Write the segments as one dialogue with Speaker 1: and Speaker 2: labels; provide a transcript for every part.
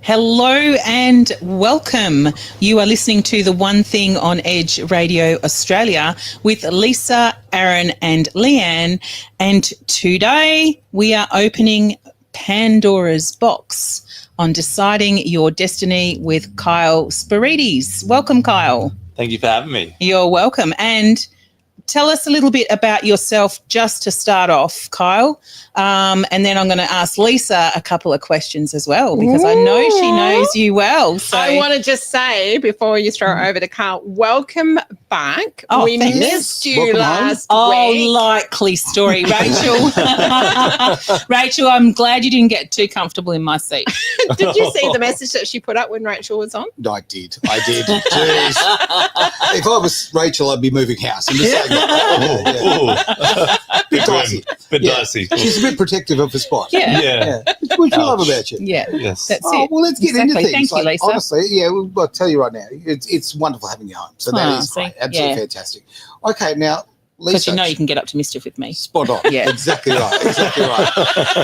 Speaker 1: Hello and welcome. You are listening to the One Thing on Edge Radio Australia with Lisa, Aaron and Leanne. And today we are opening Pandora's box on deciding your destiny with Kyle Spyrides. Welcome, Kyle.
Speaker 2: Thank you for having me.
Speaker 1: You're welcome. And tell us a little bit about yourself just to start off, Kyle. And then I'm going to ask Lisa a couple of questions as well because I know she knows you well. So
Speaker 3: I want to just say before you throw it over to Kyle, welcome back.
Speaker 1: Oh,
Speaker 3: we
Speaker 1: thanks.
Speaker 3: missed you
Speaker 4: Welcome
Speaker 3: last
Speaker 1: Oh,
Speaker 3: week.
Speaker 1: likely story, Rachel. Rachel, I'm glad you didn't get too comfortable in my seat.
Speaker 3: Did you see the message that she put up when Rachel was on?
Speaker 4: I did. Jeez. If I was Rachel, I'd be moving house. I'm just saying that.
Speaker 2: Bit
Speaker 4: dicey.
Speaker 2: Bit
Speaker 4: Yeah.
Speaker 2: dicey.
Speaker 4: She's a bit protective of the spot.
Speaker 1: Yeah.
Speaker 4: Which I love about you.
Speaker 1: Yeah.
Speaker 2: Yes.
Speaker 1: That's
Speaker 4: Oh,
Speaker 1: it.
Speaker 4: well, let's get into
Speaker 1: Exactly.
Speaker 4: things.
Speaker 1: Thank you, Lisa.
Speaker 4: Honestly, well, I'll tell you right now, it's wonderful having you home. So that is
Speaker 1: see,
Speaker 4: great. Absolutely fantastic. Okay, now,
Speaker 1: Because
Speaker 4: Lisa.
Speaker 1: you know you can get up to mischief with me.
Speaker 4: Spot on.
Speaker 1: Yeah.
Speaker 4: Exactly right. Exactly right.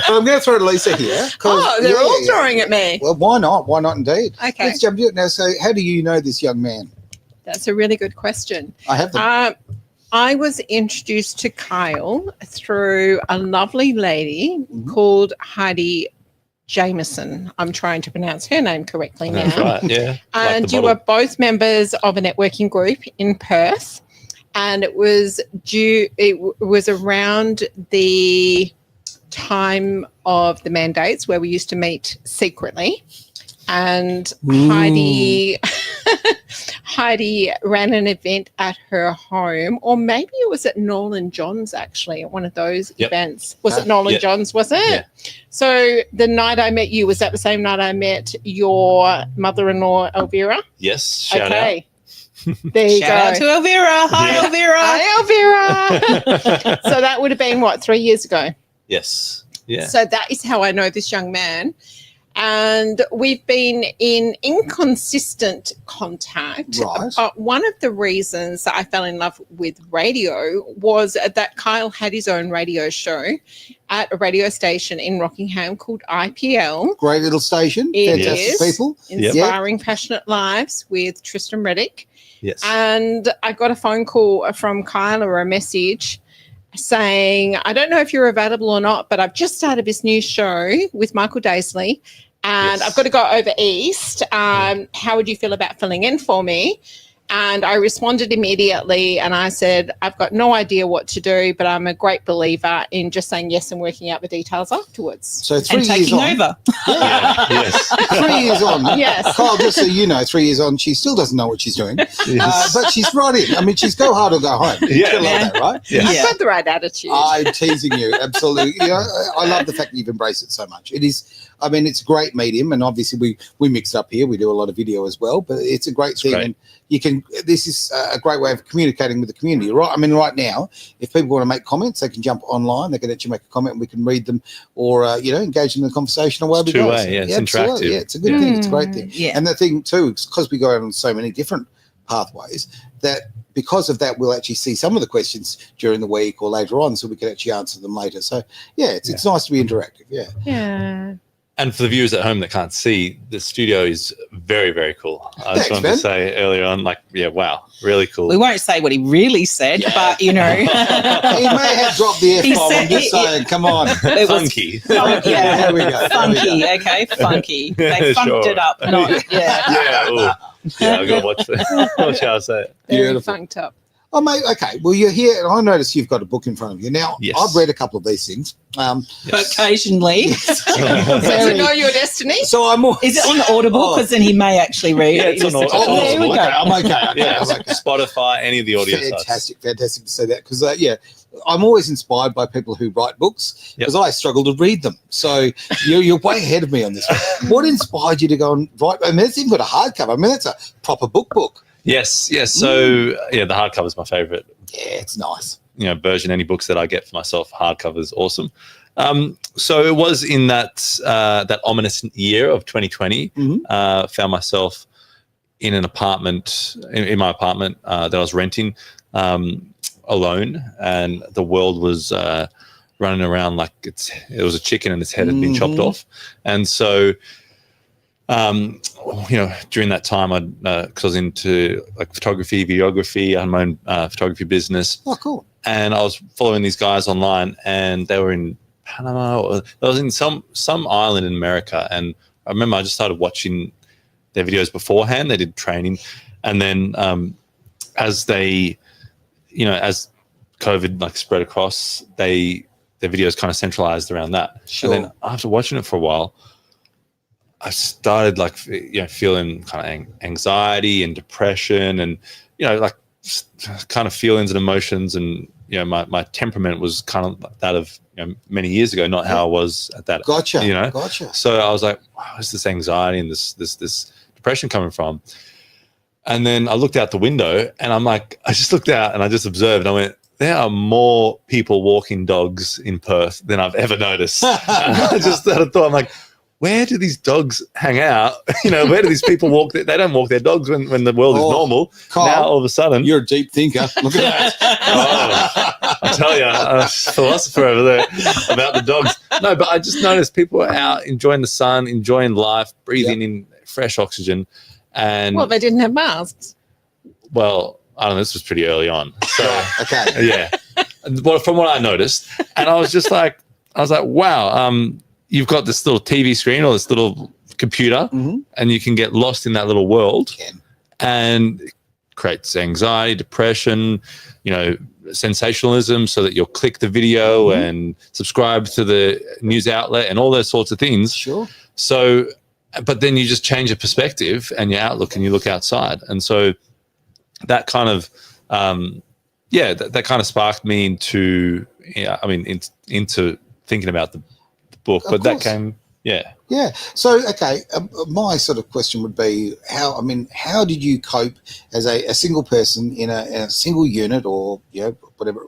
Speaker 4: So I'm going to throw to Lisa here.
Speaker 3: They're all throwing at me.
Speaker 4: Well, why not? Why not indeed?
Speaker 3: Okay.
Speaker 4: Let's jump into it now. So how do you know this young man?
Speaker 3: That's a really good question.
Speaker 4: I have them.
Speaker 3: I was introduced to Kyle through a lovely lady called Heidi Jameson. I'm trying to pronounce her name correctly now.
Speaker 2: That's right, yeah.
Speaker 3: And
Speaker 2: Like
Speaker 3: you
Speaker 2: the
Speaker 3: were
Speaker 2: bottle.
Speaker 3: both members of a networking group in Perth, and it was around the time of the mandates where we used to meet secretly, and Heidi ran an event at her home, or maybe it was at Nolan John's actually, at one of those events. Was it Nolan John's, was it?
Speaker 2: Yeah.
Speaker 3: So the night I met you, was that the same night I met your mother-in-law, Elvira?
Speaker 2: Yes, shout out.
Speaker 3: There you
Speaker 1: Shout out to
Speaker 3: go.
Speaker 1: Elvira. Hi,
Speaker 2: Yeah.
Speaker 1: Elvira.
Speaker 3: Hi, Elvira. So that would have been, 3 years ago?
Speaker 2: Yes, yeah.
Speaker 3: So that is how I know this young man. And we've been in inconsistent contact.
Speaker 4: Right.
Speaker 3: But one of the reasons that I fell in love with radio was that Kyle had his own radio show at a radio station in Rockingham called IPL.
Speaker 4: Great little station.
Speaker 3: It
Speaker 4: Fantastic
Speaker 3: is.
Speaker 4: people.
Speaker 3: Inspiring Passionate Lives with Tristan Reddick.
Speaker 2: Yes.
Speaker 3: And I got a phone call from Kyle or a message saying, I don't know if you're available or not, but I've just started this new show with Michael Daisley and I've got to go over east. How would you feel about filling in for me? And I responded immediately and I said, I've got no idea what to do, but I'm a great believer in just saying yes and working out the details afterwards.
Speaker 4: So 3
Speaker 1: And
Speaker 4: years
Speaker 1: taking
Speaker 4: on.
Speaker 1: over.
Speaker 2: Yes.
Speaker 4: 3 years on.
Speaker 3: Yes.
Speaker 4: Kyle, just so you know, 3 years on, she still doesn't know what she's doing. But she's right in. I mean, she's go hard or go home. You
Speaker 2: Yeah.
Speaker 4: love that, right?
Speaker 2: Yeah.
Speaker 3: I've got the right attitude.
Speaker 4: I'm teasing you. Absolutely. You know, I love the fact that you've embraced it so much. It is, I mean, it's a great medium. And obviously we mix it up here. We do a lot of video as well. But it's a great thing.
Speaker 2: great.
Speaker 4: And you can, this is a great way of communicating with the community, right? I mean, right now, if people want to make comments, they can jump online. They can actually make a comment and we can read them or, engage in the conversation or whatever.
Speaker 2: It's two-way, yeah, it's
Speaker 4: absolutely.
Speaker 2: interactive.
Speaker 4: Yeah, it's a good thing. It's a great thing.
Speaker 1: Yeah.
Speaker 4: And the thing too, because we go out on so many different pathways, that because of that, we'll actually see some of the questions during the week or later on, so we can actually answer them later. So, it's nice to be interactive. Yeah.
Speaker 3: Yeah.
Speaker 2: And for the viewers at home that can't see, the studio is very, very cool. I just
Speaker 4: Thanks,
Speaker 2: wanted
Speaker 4: man.
Speaker 2: to say earlier on, wow, really cool.
Speaker 1: We won't say what he really said, but,
Speaker 4: He may have dropped the
Speaker 1: He
Speaker 4: F-bomb.
Speaker 1: said
Speaker 4: I'm just
Speaker 1: it-
Speaker 4: saying, come on.
Speaker 1: it was
Speaker 2: Funky.
Speaker 1: funky.
Speaker 4: There
Speaker 1: Yeah.
Speaker 4: we go.
Speaker 1: Funky, okay? Funky. They funked
Speaker 2: Sure.
Speaker 1: it up. Not, yeah.
Speaker 2: Yeah, I've got to watch how I say it.
Speaker 3: Very
Speaker 4: Beautiful.
Speaker 3: funked up.
Speaker 4: Oh, mate, okay. Well, you're here, and I notice you've got a book in front of you. Now,
Speaker 2: Yes.
Speaker 4: I've read a couple of these things.
Speaker 1: Occasionally.
Speaker 3: So to know your destiny?
Speaker 4: So I'm always...
Speaker 1: Is it on Audible?
Speaker 4: Oh.
Speaker 1: Because then he may actually read
Speaker 2: Yeah,
Speaker 1: it.
Speaker 2: it's on Audible.
Speaker 4: Oh,
Speaker 1: There we
Speaker 4: okay,
Speaker 1: go.
Speaker 4: I'm okay.
Speaker 2: Yeah,
Speaker 4: I'm okay.
Speaker 2: Spotify, any of the audio sites.
Speaker 4: Fantastic to say that because, I'm always inspired by people who write books because I struggle to read them. So you're way ahead of me on this one. What inspired you to go and write? I mean, it's even got a hardcover. I mean, that's a proper book.
Speaker 2: Yes. So, the hardcover is my favorite.
Speaker 4: Yeah, it's nice.
Speaker 2: Version. Any books that I get for myself, hardcover is awesome. So it was in that ominous year of 2020. Found myself in an apartment, in my apartment that I was renting alone, and the world was running around like it was a chicken and its head had been chopped off. And so during that time, because I was into like photography, videography, I had my own photography business.
Speaker 4: Oh, cool.
Speaker 2: And I was following these guys online, and they were in Panama, or I was in some island in America. And I remember I just started watching their videos beforehand. They did training, and then as they, as COVID like spread across, their videos kind of centralized around that.
Speaker 4: Sure.
Speaker 2: And then after watching it for a while, I started like feeling kind of anxiety and depression, and kind of feelings and emotions, and my temperament was kind of that of many years ago, not how I was at that.
Speaker 4: Gotcha.
Speaker 2: Gotcha. So I was like, wow, where's this anxiety and this depression coming from? And then I looked out the window, and I just looked out and I just observed. I went, there are more people walking dogs in Perth than I've ever noticed. I just had a thought. I'm like, where do these dogs hang out? Where do these people walk? They don't walk their dogs when the world is normal.
Speaker 4: Kyle,
Speaker 2: now all of a sudden,
Speaker 4: you're a deep thinker. Look at that.
Speaker 2: I tell you, I'm a philosopher over there about the dogs. No, but I just noticed people are out enjoying the sun, enjoying life, breathing in fresh oxygen. And
Speaker 3: they didn't have masks.
Speaker 2: Well, I don't know. This was pretty early on. So,
Speaker 4: okay.
Speaker 2: Yeah. Well, from what I noticed, and I was like, wow. You've got this little TV screen or this little computer, and you can get lost in that little world, and it creates anxiety, depression, sensationalism, so that you'll click the video and subscribe to the news outlet and all those sorts of things.
Speaker 4: Sure.
Speaker 2: So, but then you just change your perspective and your outlook, and you look outside. And so that kind of, that kind of sparked me into thinking about the book. But that came, yeah.
Speaker 4: So, okay, my sort of question would be how did you cope as a single person in a single unit, or whatever?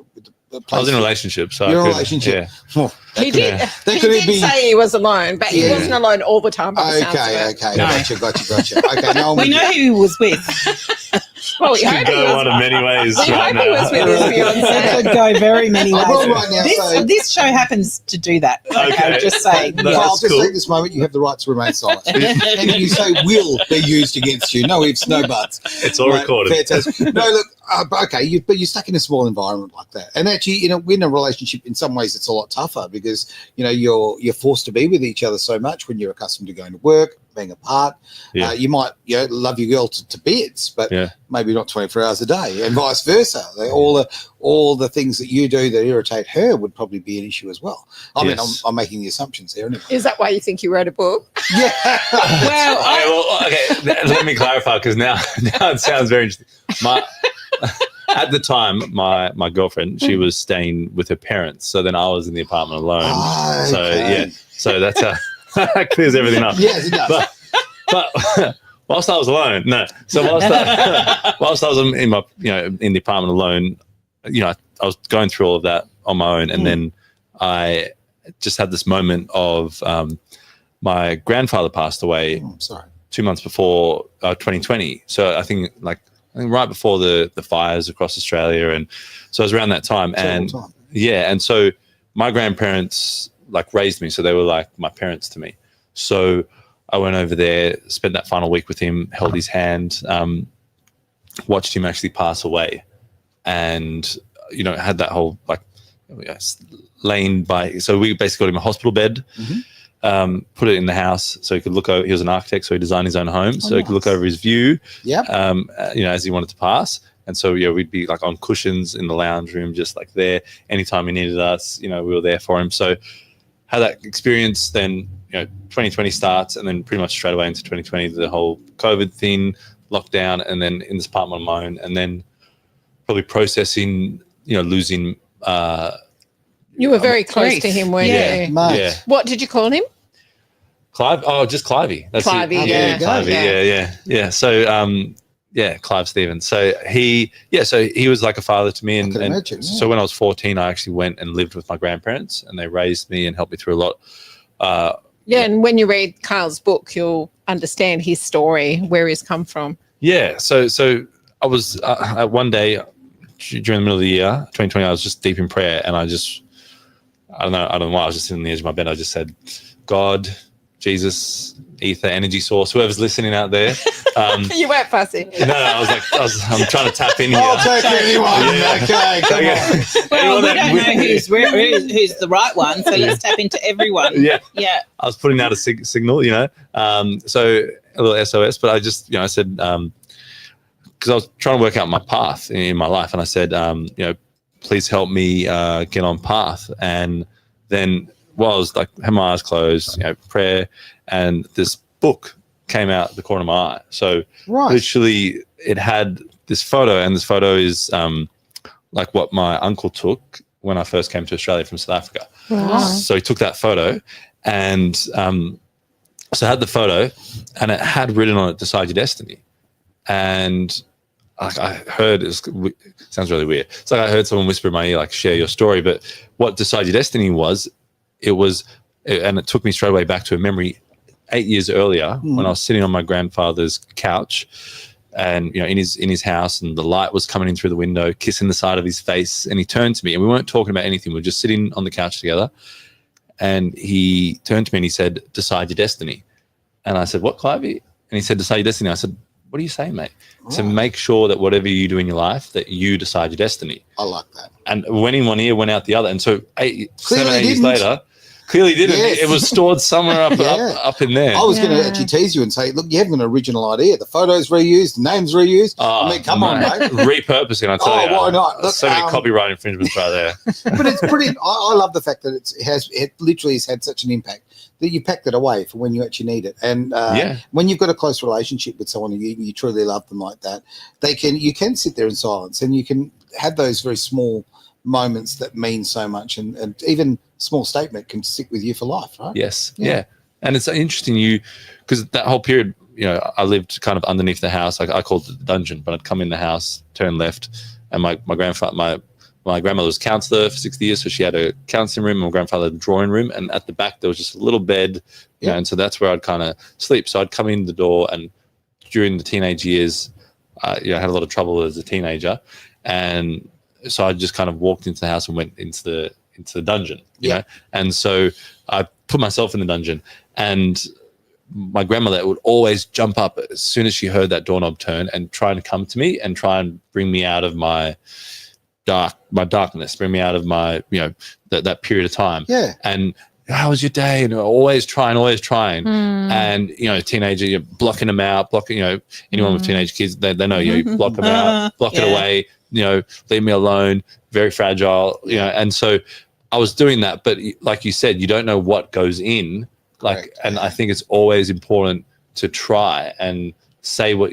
Speaker 2: I was in a relationship, so
Speaker 4: you're in a relationship.
Speaker 2: Yeah.
Speaker 4: Oh,
Speaker 3: He did say he was alone, but he wasn't alone all the time.
Speaker 4: Okay. Gotcha. Okay, no,
Speaker 1: we know who he was with.
Speaker 3: Well, we
Speaker 2: Could
Speaker 3: hope he
Speaker 2: go
Speaker 3: was.
Speaker 2: one of many ways
Speaker 3: We
Speaker 2: right
Speaker 3: hope he was
Speaker 2: now.
Speaker 3: with his fiancée.
Speaker 1: It could go very many ways.
Speaker 4: will right now
Speaker 1: This show happens to do that.
Speaker 2: Okay.
Speaker 1: Just saying.
Speaker 2: That's
Speaker 4: I'll just
Speaker 2: cool.
Speaker 4: take this moment. You have the right to remain silent. And you say will be used against you. No ifs, no buts.
Speaker 2: It's all recorded.
Speaker 4: Fantastic. No, look, okay, but you're stuck in a small environment like that. And actually, in a relationship, in some ways, it's a lot tougher because, you're forced to be with each other so much when you're accustomed to going to work, being apart.
Speaker 2: Yeah.
Speaker 4: You might, love your girl to bits, but maybe not 24 hours a day, and vice versa. All the things that you do that irritate her would probably be an issue as well. I mean, I'm making the assumptions there. Anyway.
Speaker 3: Is that why you think you wrote a book?
Speaker 4: Yeah.
Speaker 2: Let me clarify, because now it sounds very interesting. At the time, my girlfriend, she was staying with her parents, so then I was in the apartment alone.
Speaker 4: Oh,
Speaker 2: so
Speaker 4: okay.
Speaker 2: so that's that clears everything up.
Speaker 4: Yes, it does.
Speaker 2: But whilst I was alone, So whilst I was in my in the apartment alone, I was going through all of that on my own, and then I just had this moment of my grandfather passed away.
Speaker 4: I'm sorry.
Speaker 2: 2 months before 2020. So I think right before the fires across Australia, and so it was around that time. And so my grandparents raised me, so they were like my parents to me. So I went over there, spent that final week with him, held his hand, watched him actually pass away, and had that whole laying by. So we basically got him a hospital bed. Put it in the house so he could look over. He was an architect, so he designed his own home, so he could look over his view. As he wanted to pass. And so we'd be on cushions in the lounge room, just there. Anytime he needed us, we were there for him. So had that experience. Then 2020 starts, and then pretty much straight away into 2020, the whole COVID thing, lockdown, and then in this apartment of my own, and then probably processing, losing.
Speaker 3: You were very close to him, weren't you?
Speaker 2: Yeah.
Speaker 3: What did you call him?
Speaker 2: Clive? Oh, just Clivey. That's
Speaker 3: Clivey,
Speaker 2: it. Clivey, So, Clive Stevens. So he was like a father to me. And
Speaker 4: imagine,
Speaker 2: so when I was 14, I actually went and lived with my grandparents, and they raised me and helped me through a lot.
Speaker 3: And when you read Kyle's book, you'll understand his story, where he's come from.
Speaker 2: Yeah. So I was one day during the middle of the year, 2020, I was just deep in prayer, and I don't know why, I was just sitting on the edge of my bed. I just said, God, Jesus, ether, energy source, whoever's listening out there.
Speaker 3: You weren't fussy.
Speaker 2: No, I'm trying to tap in here.
Speaker 4: I'll take anyone.
Speaker 2: Yeah.
Speaker 4: Okay, come on.
Speaker 1: Well, we don't know who's the right one, so let's tap into everyone.
Speaker 2: Yeah.
Speaker 1: Yeah.
Speaker 2: I was putting out a signal, so a little SOS, but I just, I said, because I was trying to work out my path in my life, and I said, please help me get on path. And then while I was like, had my eyes closed, prayer, and this book came out the corner of my eye. So literally it had this photo, and this photo is like what my uncle took when I first came to Australia from South Africa.
Speaker 3: Wow.
Speaker 2: So he took that photo, and so I had the photo, and it had written on it, "Decide Your Destiny." And I heard, it sounds really weird. It's like I heard someone whisper in my ear, like, share your story. But what Decide Your Destiny was, and it took me straight away back to a memory 8 years earlier when I was sitting on my grandfather's couch, and in his house, and the light was coming in through the window, kissing the side of his face, and he turned to me, and we weren't talking about anything. We were just sitting on the couch together, and he turned to me and he said, "Decide your destiny." And I said, "What, Clivey?" And he said, "Decide your destiny." I said, "What are you saying, mate?" So make sure that whatever you do in your life, that you decide your destiny.
Speaker 4: I like that.
Speaker 2: And went in one ear, went out the other. And so 7, 8 years later, clearly didn't.
Speaker 4: Yes.
Speaker 2: It was stored somewhere up in there.
Speaker 4: I was going to actually tease you and say, look, you have an original idea. The photo's reused, the name's reused. Come on, mate.
Speaker 2: Repurposing, I tell you.
Speaker 4: Why not? Look,
Speaker 2: so many copyright infringements right there.
Speaker 4: But it's pretty. I love the fact that it literally has had such an impact that you packed it away for when you actually need it. And when you've got a close relationship with someone and you truly love them like that, you can sit there in silence, and you can have those very small moments that mean so much, and even small statement can stick with you for life, right?
Speaker 2: Yes. Yeah. And it's interesting because that whole period, I lived kind of underneath the house. I called it the dungeon, but I'd come in the house, turn left, and my grandfather, my grandmother was a counsellor for 60 years, so she had a counselling room, and my grandfather had a drawing room, and at the back there was just a little bed, and so that's where I'd kind of sleep. So I'd come in the door, and during the teenage years, I had a lot of trouble as a teenager, and so I just kind of walked into the house and went into the dungeon, you know? And so I put myself in the dungeon, and my grandmother would always jump up as soon as she heard that doorknob turn and try and come to me and try and bring me out of my darkness, bring me out of my, that period of time. Yeah. And how was your day? And always trying. And, teenager, you're blocking them out, anyone with teenage kids, they know you block them out, block it away, leave me alone, very fragile, and so I was doing that. But like you said, you don't know what goes in, and I think it's always important to try and say what,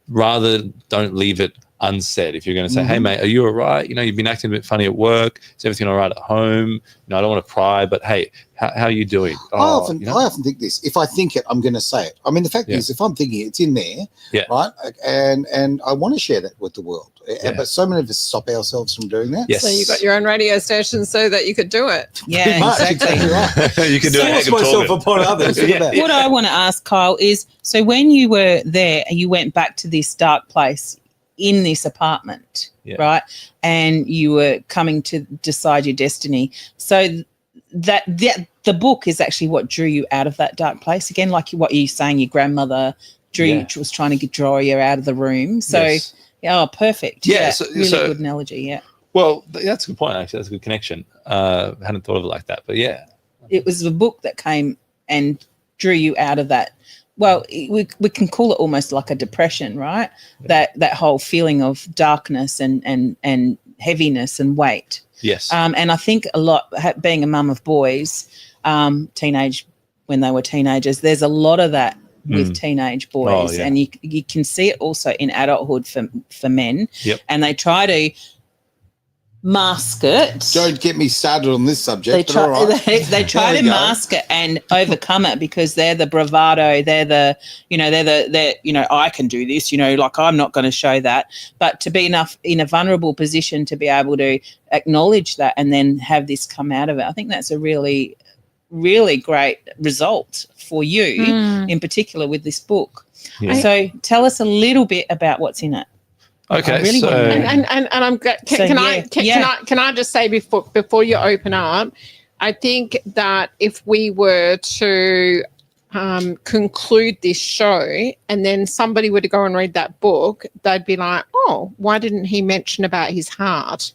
Speaker 2: rather don't leave it unsaid. If you're going to say, hey mate, are you all right? You've been acting a bit funny at work. Is everything all right at home? I don't want to pry, but hey, how are you doing? I
Speaker 4: often think this. If I think it, I'm going to say it. I mean, the fact is, if I'm thinking it, it's in there, right? And I want to share that with the world. But so many of us stop ourselves from doing that.
Speaker 2: Yes.
Speaker 3: So you got your own radio station so that you could do it.
Speaker 1: Yeah, exactly.
Speaker 4: Right.
Speaker 2: You can do it.
Speaker 4: Myself upon others.
Speaker 1: What I want to ask, Kyle, is so when you were there, you went back to this dark place in this apartment, right? And you were coming to decide your destiny. So that the book is actually what drew you out of that dark place again, like what you're saying, your grandmother was trying to draw you out of the room. So, perfect. Yeah, really good analogy. Yeah.
Speaker 2: Well, that's a good point. Actually, that's a good connection. I hadn't thought of it like that, but
Speaker 1: it was the book that came and drew you out of that. Well, we can call it almost like a depression, right? Yeah. That whole feeling of darkness and heaviness and weight.
Speaker 2: Yes.
Speaker 1: And I think a lot, being a mum of boys, when they were teenagers, there's a lot of that with teenage boys, and you can see it also in adulthood for men. Yep. And they try to mask it.
Speaker 4: Don't get me started on this subject.
Speaker 1: They try to mask it and overcome it because they're the bravado. They're the I can do this. Like I'm not going to show that. But to be in a vulnerable position to be able to acknowledge that and then have this come out of it, I think that's a really, really great result for you in particular with this book. Yeah. So tell us a little bit about what's in it.
Speaker 2: Okay,
Speaker 1: really
Speaker 2: so
Speaker 3: and I'm can I just say before you open up, I think that if we were to conclude this show and then somebody were to go and read that book, they'd be like, oh, why didn't he mention about his heart?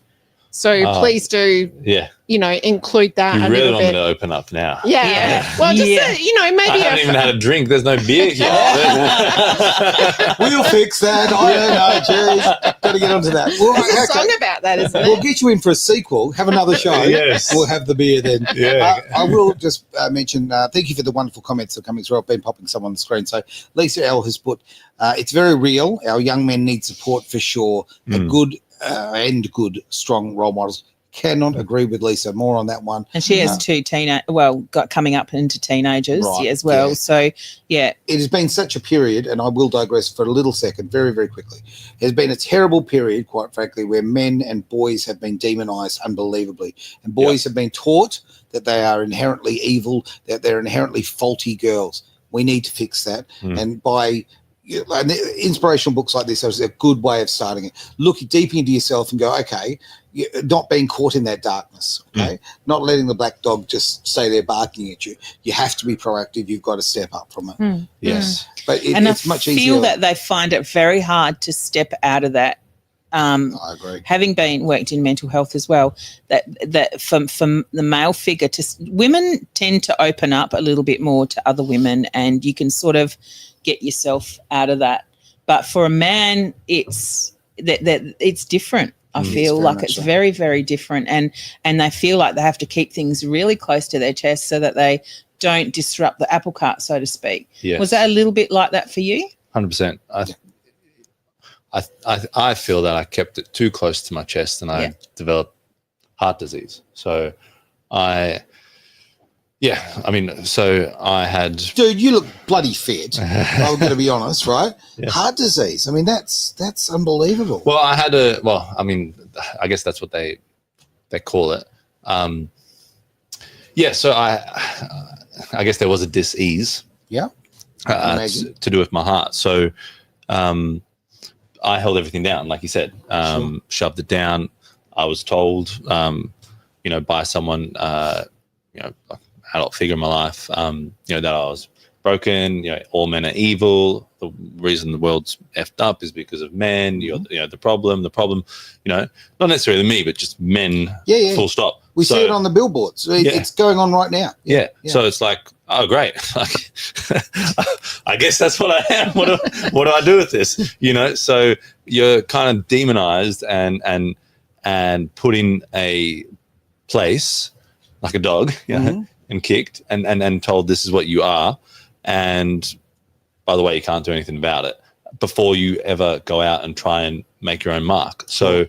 Speaker 3: So please do, include that
Speaker 2: You
Speaker 3: a
Speaker 2: really
Speaker 3: little
Speaker 2: want me
Speaker 3: bit.
Speaker 2: to open up now?
Speaker 3: Yeah. Well, just, maybe
Speaker 2: I haven't even had a drink. There's no beer here.
Speaker 4: We'll fix that. I don't know, Jerry's got to get onto that. Well,
Speaker 3: There's a song about that, isn't
Speaker 4: We'll
Speaker 3: it?
Speaker 4: get you in for a sequel. Have another show.
Speaker 2: Yes.
Speaker 4: We'll have the beer then.
Speaker 2: Yeah.
Speaker 4: I will just mention, thank you for the wonderful comments that are coming through. I've been popping some on the screen. So Lisa L has put, it's very real. Our young men need support for sure. A good strong role models. Cannot agree with Lisa. More on that one.
Speaker 1: And she has two coming up into teenagers as well.
Speaker 4: Yeah.
Speaker 1: So, yeah.
Speaker 4: It has been such a period, and I will digress for a little second, very, very quickly. It has been a terrible period, quite frankly, where men and boys have been demonized unbelievably. And boys have been taught that they are inherently evil, that they're inherently faulty girls. We need to fix that. And by inspirational books like this is a good way of starting it. Look deep into yourself and go, okay, not being caught in that darkness, okay? Not letting the black dog just stay there barking at you. You have to be proactive. You've got to step up from it.
Speaker 2: Yes.
Speaker 4: But it's much easier.
Speaker 1: I feel that they find it very hard to step out of that.
Speaker 4: I agree.
Speaker 1: Having worked in mental health as well, that from the male figure women tend to open up a little bit more to other women, and you can sort of get yourself out of that. But for a man, it's different. I feel like it's very, very different, and they feel like they have to keep things really close to their chest so that they don't disrupt the apple cart, so to speak.
Speaker 2: Yes.
Speaker 1: Was that a little bit like that for you?
Speaker 2: 100%. I feel that I kept it too close to my chest, and I developed heart disease. So I had.
Speaker 4: Dude, you look bloody fit. I'm going to be honest, right? Yeah. Heart disease. I mean, that's unbelievable.
Speaker 2: Well, I guess that's what they call it. So I guess there was a dis-ease.
Speaker 4: Yeah.
Speaker 2: To do with my heart. So I held everything down, like you said, shoved it down. I was told, by someone, adult figure in my life, that I was broken, all men are evil. The reason the world's effed up is because of men. You're, the problem, not necessarily me, but just men, full stop.
Speaker 4: We see it on the billboards. It's going on right now.
Speaker 2: Yeah. So it's like, oh, great. I guess that's what I am. What do I do with this? So you're kind of demonized and put in a place like a dog, and kicked and told this is what you are. And by the way, you can't do anything about it before you ever go out and try and make your own mark. So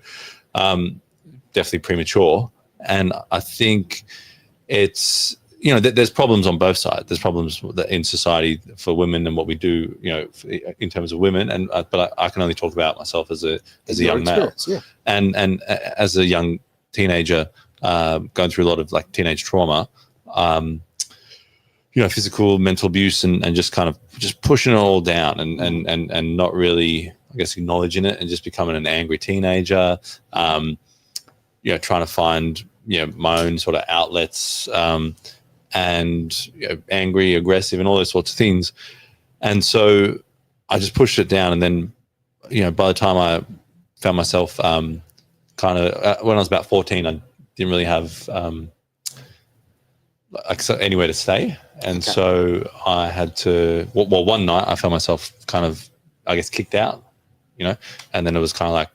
Speaker 2: definitely premature. And I think it's, there's problems on both sides. There's problems in society for women and what we do, in terms of women. But I can only talk about myself as a young male, and as a young teenager, going through a lot of like teenage trauma, physical, mental abuse, and just kind of just pushing it all down and not really, I guess, acknowledging it, and just becoming an angry teenager, trying to find, my own sort of outlets, and angry, aggressive, and all those sorts of things. And so I just pushed it down. And then, by the time I found myself when I was about 14, I didn't really have anywhere to stay. And so I had to, one night I found myself kind of, I guess, kicked out, and then it was kind of like,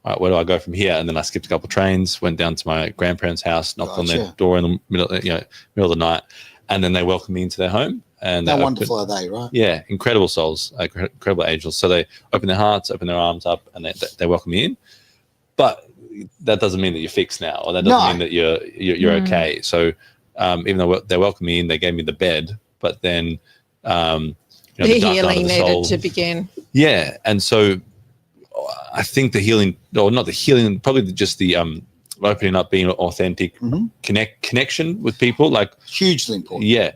Speaker 2: all right, where do I go from here? And then I skipped a couple of trains, went down to my grandparents' house, knocked on their door in the middle of the night, and then they welcomed me into their home. And
Speaker 4: how wonderful are they, right?
Speaker 2: Yeah, incredible souls, incredible angels. So they open their hearts, open their arms up, and they welcome me in. But that doesn't mean that you're fixed now, or that doesn't mean that you're okay. So even though they welcomed me in, they gave me the bed, but then
Speaker 3: the healing needed to begin.
Speaker 2: Yeah, and so I think the healing, or not the healing, probably just the opening up, being authentic, connection with people, like
Speaker 4: hugely important.
Speaker 2: Yeah.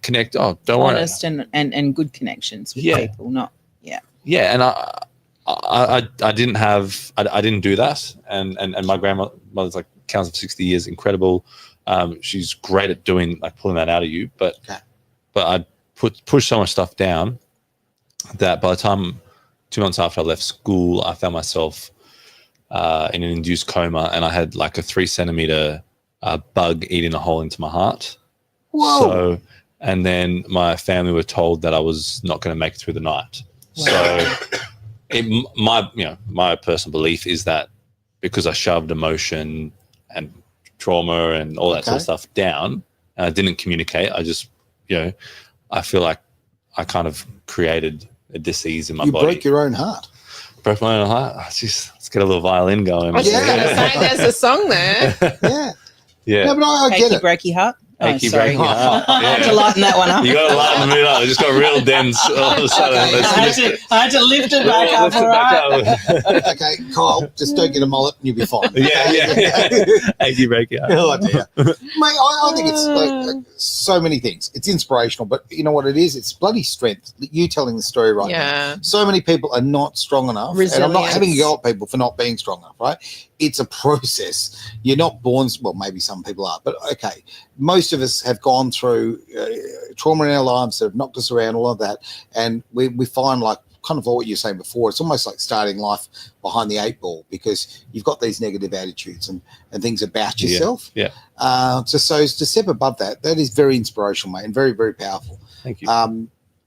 Speaker 2: Connect. Oh, don't worry.
Speaker 1: Honest and good connections with people, not
Speaker 2: Yeah, and I didn't have, I didn't do that, and my grandmother's like counts of 60 years, incredible. She's great at doing, like, pulling that out of you, but I pushed so much stuff down that by the time 2 months after I left school, I found myself in an induced coma, and I had like a 3 centimeter bug eating a hole into my heart.
Speaker 4: Whoa.
Speaker 2: So, and then my family were told that I was not going to make it through the night. So, my personal belief is that because I shoved emotion and trauma and all that sort of stuff down, and I didn't communicate, I just, I feel like I kind of created a disease in my body.
Speaker 4: You broke your own heart.
Speaker 2: Broke my own heart. Let's get a little violin going.
Speaker 3: I was just going to say, there's a song there.
Speaker 4: Yeah.
Speaker 2: Yeah.
Speaker 4: No, but I get it.
Speaker 1: Breaky heart.
Speaker 2: Achy,
Speaker 1: Sorry.
Speaker 2: breaky heart.
Speaker 1: I had to lighten that one up.
Speaker 2: You got to lighten the mood up. It just got real dense all of a sudden.
Speaker 1: I had to lift it back up. All right.
Speaker 4: Okay, Kyle, just don't get a mullet and you'll be fine.
Speaker 2: Yeah. Achy, breaky heart.
Speaker 4: Oh, dear. Mate, I think it's like so many things. It's inspirational, but you know what it is? It's bloody strength. You telling the story right now. So many people are not strong enough. And I'm not having a go at people for not being strong enough, right? It's a process. You're not born, well, maybe some people are, but okay. Most of us have gone through trauma in our lives that have knocked us around, all of that. And we find, like, kind of what you were saying before, it's almost like starting life behind the 8 ball because you've got these negative attitudes and things about yourself.
Speaker 2: Yeah.
Speaker 4: So to step above that is very inspirational, mate, and very, very powerful.
Speaker 2: Thank you.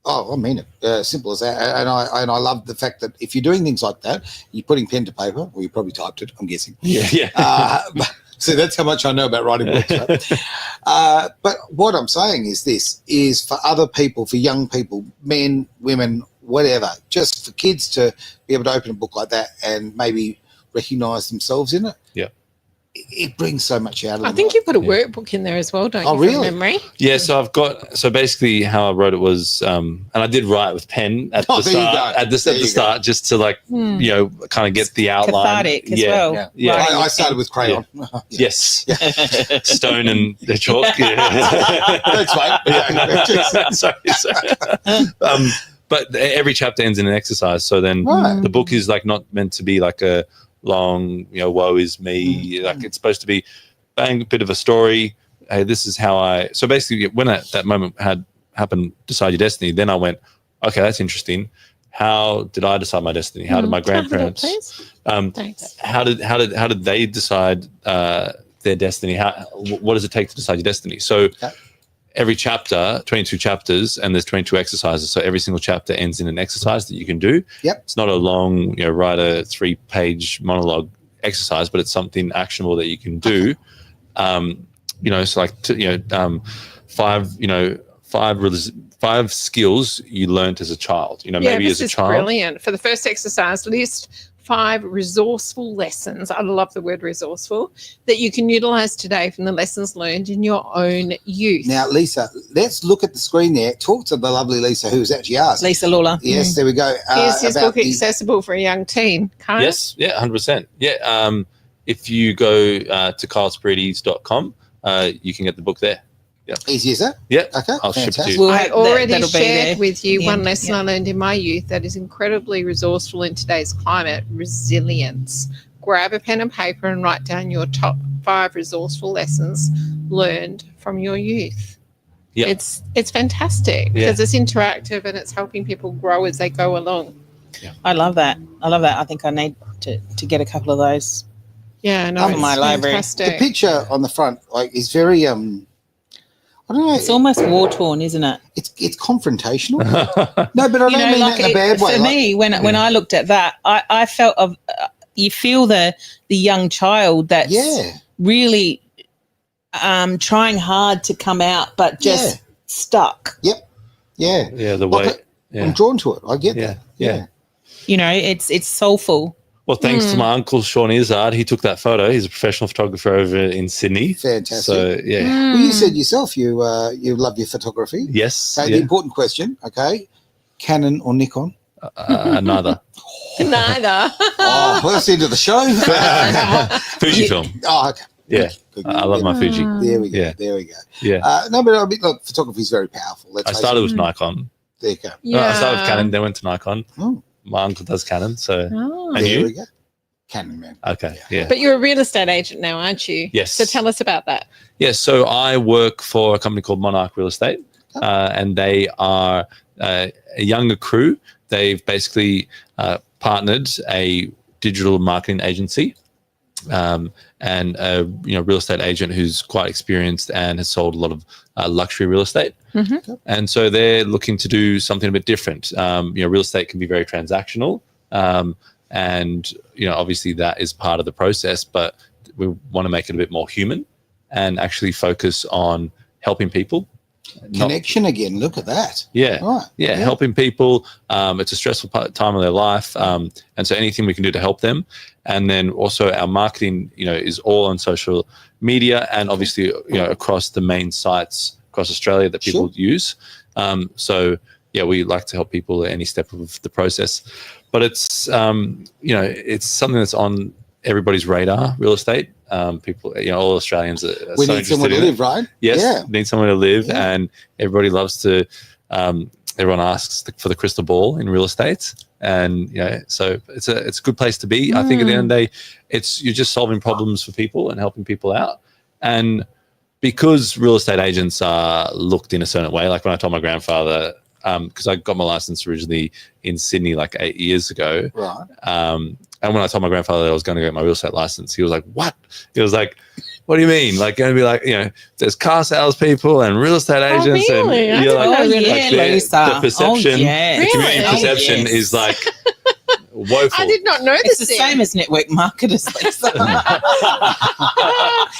Speaker 4: I mean it. Simple as that. And I love the fact that if you're doing things like that, you're putting pen to paper, or you probably typed it, I'm guessing.
Speaker 2: Yeah.
Speaker 4: So that's how much I know about writing books. Right? But what I'm saying is this is for other people, for young people, men, women, whatever, just for kids to be able to open a book like that and maybe recognise themselves in it.
Speaker 2: Yeah.
Speaker 4: It brings so much out of them.
Speaker 3: I think you put a workbook in there as well, don't you?
Speaker 4: Really?
Speaker 3: From memory?
Speaker 2: Yeah, so basically how I wrote it was, and I did write with pen at the start, just to kind of get the outline.
Speaker 1: Cathartic as well.
Speaker 2: Yeah.
Speaker 4: I started with crayon.
Speaker 2: Yeah. Yes. Stone and the chalk.
Speaker 4: That's right.
Speaker 2: Sorry. But every chapter ends in an exercise. So then the book is like not meant to be like a long, woe is me. Like it's supposed to be bang, a bit of a story. Hey, this is how so basically when that moment had happened, decide your destiny, then I went, okay, that's interesting. How did I decide my destiny? How did my grandparents, how did they decide their destiny? What does it take to decide your destiny? So every chapter, 22 chapters, and there's 22 exercises. So every single chapter ends in an exercise that you can do.
Speaker 4: Yep.
Speaker 2: It's not a long, write a 3-page monologue exercise, but it's something actionable that you can do. So like, five skills you learned as a child. Maybe as a child.
Speaker 3: Brilliant. For the first exercise, list 5 resourceful lessons. I love the word resourceful that you can utilize today from the lessons learned in your own youth.
Speaker 4: Now, Lisa, let's look at the screen there. Talk to the lovely Lisa, who's actually asked.
Speaker 1: Lisa Lawler.
Speaker 4: Yes, there we go.
Speaker 3: Is his book accessible for a young teen?
Speaker 2: Yes, 100%. Yeah. If you go to 𝐊𝐞𝐲.com, you can get the book there. Yeah.
Speaker 4: Easy as that?
Speaker 2: Yeah.
Speaker 4: Okay.
Speaker 2: I'll ship it to you.
Speaker 3: I already shared with you one lesson I learned in my youth that is incredibly resourceful in today's climate: resilience. Grab a pen and paper and write down your top 5 resourceful lessons learned from your youth.
Speaker 2: Yeah.
Speaker 3: It's fantastic because it's interactive and it's helping people grow as they go along.
Speaker 1: Yeah. I love that. I think I need to get a couple of those.
Speaker 3: Yeah, no,
Speaker 1: from my library.
Speaker 4: The picture on the front is very I don't know.
Speaker 1: It's almost war-torn, isn't it?
Speaker 4: It's confrontational. No, but I don't mean that in a bad way.
Speaker 1: For me, when I looked at that, I felt you feel the young child that's really trying hard to come out, but just stuck.
Speaker 4: Yep. Yeah.
Speaker 2: Yeah. The way
Speaker 4: I'm drawn to it. I get that.
Speaker 2: Yeah.
Speaker 1: It's soulful.
Speaker 2: Well, thanks to my uncle, Sean Izzard. He took that photo. He's a professional photographer over in Sydney.
Speaker 4: Fantastic.
Speaker 2: So, yeah.
Speaker 4: Well, you said yourself you love your photography.
Speaker 2: Yes.
Speaker 4: So the important question, okay, Canon or Nikon?
Speaker 2: Neither.
Speaker 3: Neither.
Speaker 4: Oh, first into the show.
Speaker 2: Fujifilm.
Speaker 4: Oh, okay.
Speaker 2: Yeah. I love my Fuji.
Speaker 4: There we go.
Speaker 2: Yeah.
Speaker 4: There we go.
Speaker 2: Yeah.
Speaker 4: No, but look, photography is very powerful.
Speaker 2: I started with Nikon.
Speaker 4: There you go.
Speaker 2: Yeah. I started with Canon, then went to Nikon.
Speaker 4: Oh.
Speaker 2: My uncle does Canon, so.
Speaker 3: Oh.
Speaker 2: And
Speaker 4: there
Speaker 2: you?
Speaker 4: we go. Canon, man.
Speaker 2: Okay, yeah.
Speaker 3: But you're a real estate agent now, aren't you?
Speaker 2: Yes.
Speaker 3: So tell us about that.
Speaker 2: Yeah, so I work for a company called Monarch Real Estate. and they are a younger crew. They've basically partnered a digital marketing agency and a real estate agent who's quite experienced and has sold a lot of luxury real estate.
Speaker 3: Mm-hmm.
Speaker 2: And so they're looking to do something a bit different. Real estate can be very transactional, and obviously that is part of the process, but we want to make it a bit more human and actually focus on helping people.
Speaker 4: Connection again. Look at that.
Speaker 2: Yeah.
Speaker 4: Right.
Speaker 2: Yeah. Helping people. It's a stressful time of their life. And so anything we can do to help them. And then also our marketing, is all on social media and obviously, across the main sites across Australia that people use. So yeah, we like to help people at any step of the process, but it's, it's something that's on everybody's radar, real estate. People, all Australians are
Speaker 4: We
Speaker 2: so
Speaker 4: need somewhere to live, right?
Speaker 2: Yes,
Speaker 4: Yeah.
Speaker 2: need somewhere to live,
Speaker 4: Yeah.
Speaker 2: and everybody loves to. Everyone asks for the crystal ball in real estate, and so it's a good place to be. I think at the end of the day, you're just solving problems for people and helping people out, and because real estate agents are looked in a certain way. Like when I told my grandfather, because I got my license originally in Sydney like 8 years ago,
Speaker 4: Right.
Speaker 2: and when I told my grandfather that I was going to get my real estate license, he was like, "What?" He was like, "What do you mean? Like going to be like, there's car salespeople and real estate agents,
Speaker 3: really?
Speaker 2: and you're like,
Speaker 1: Lisa.
Speaker 2: the perception, the community
Speaker 3: Really?
Speaker 2: perception
Speaker 1: yes.
Speaker 2: is like woeful."
Speaker 3: I did not know
Speaker 1: It's
Speaker 3: this.
Speaker 1: the same as network marketers, Lisa.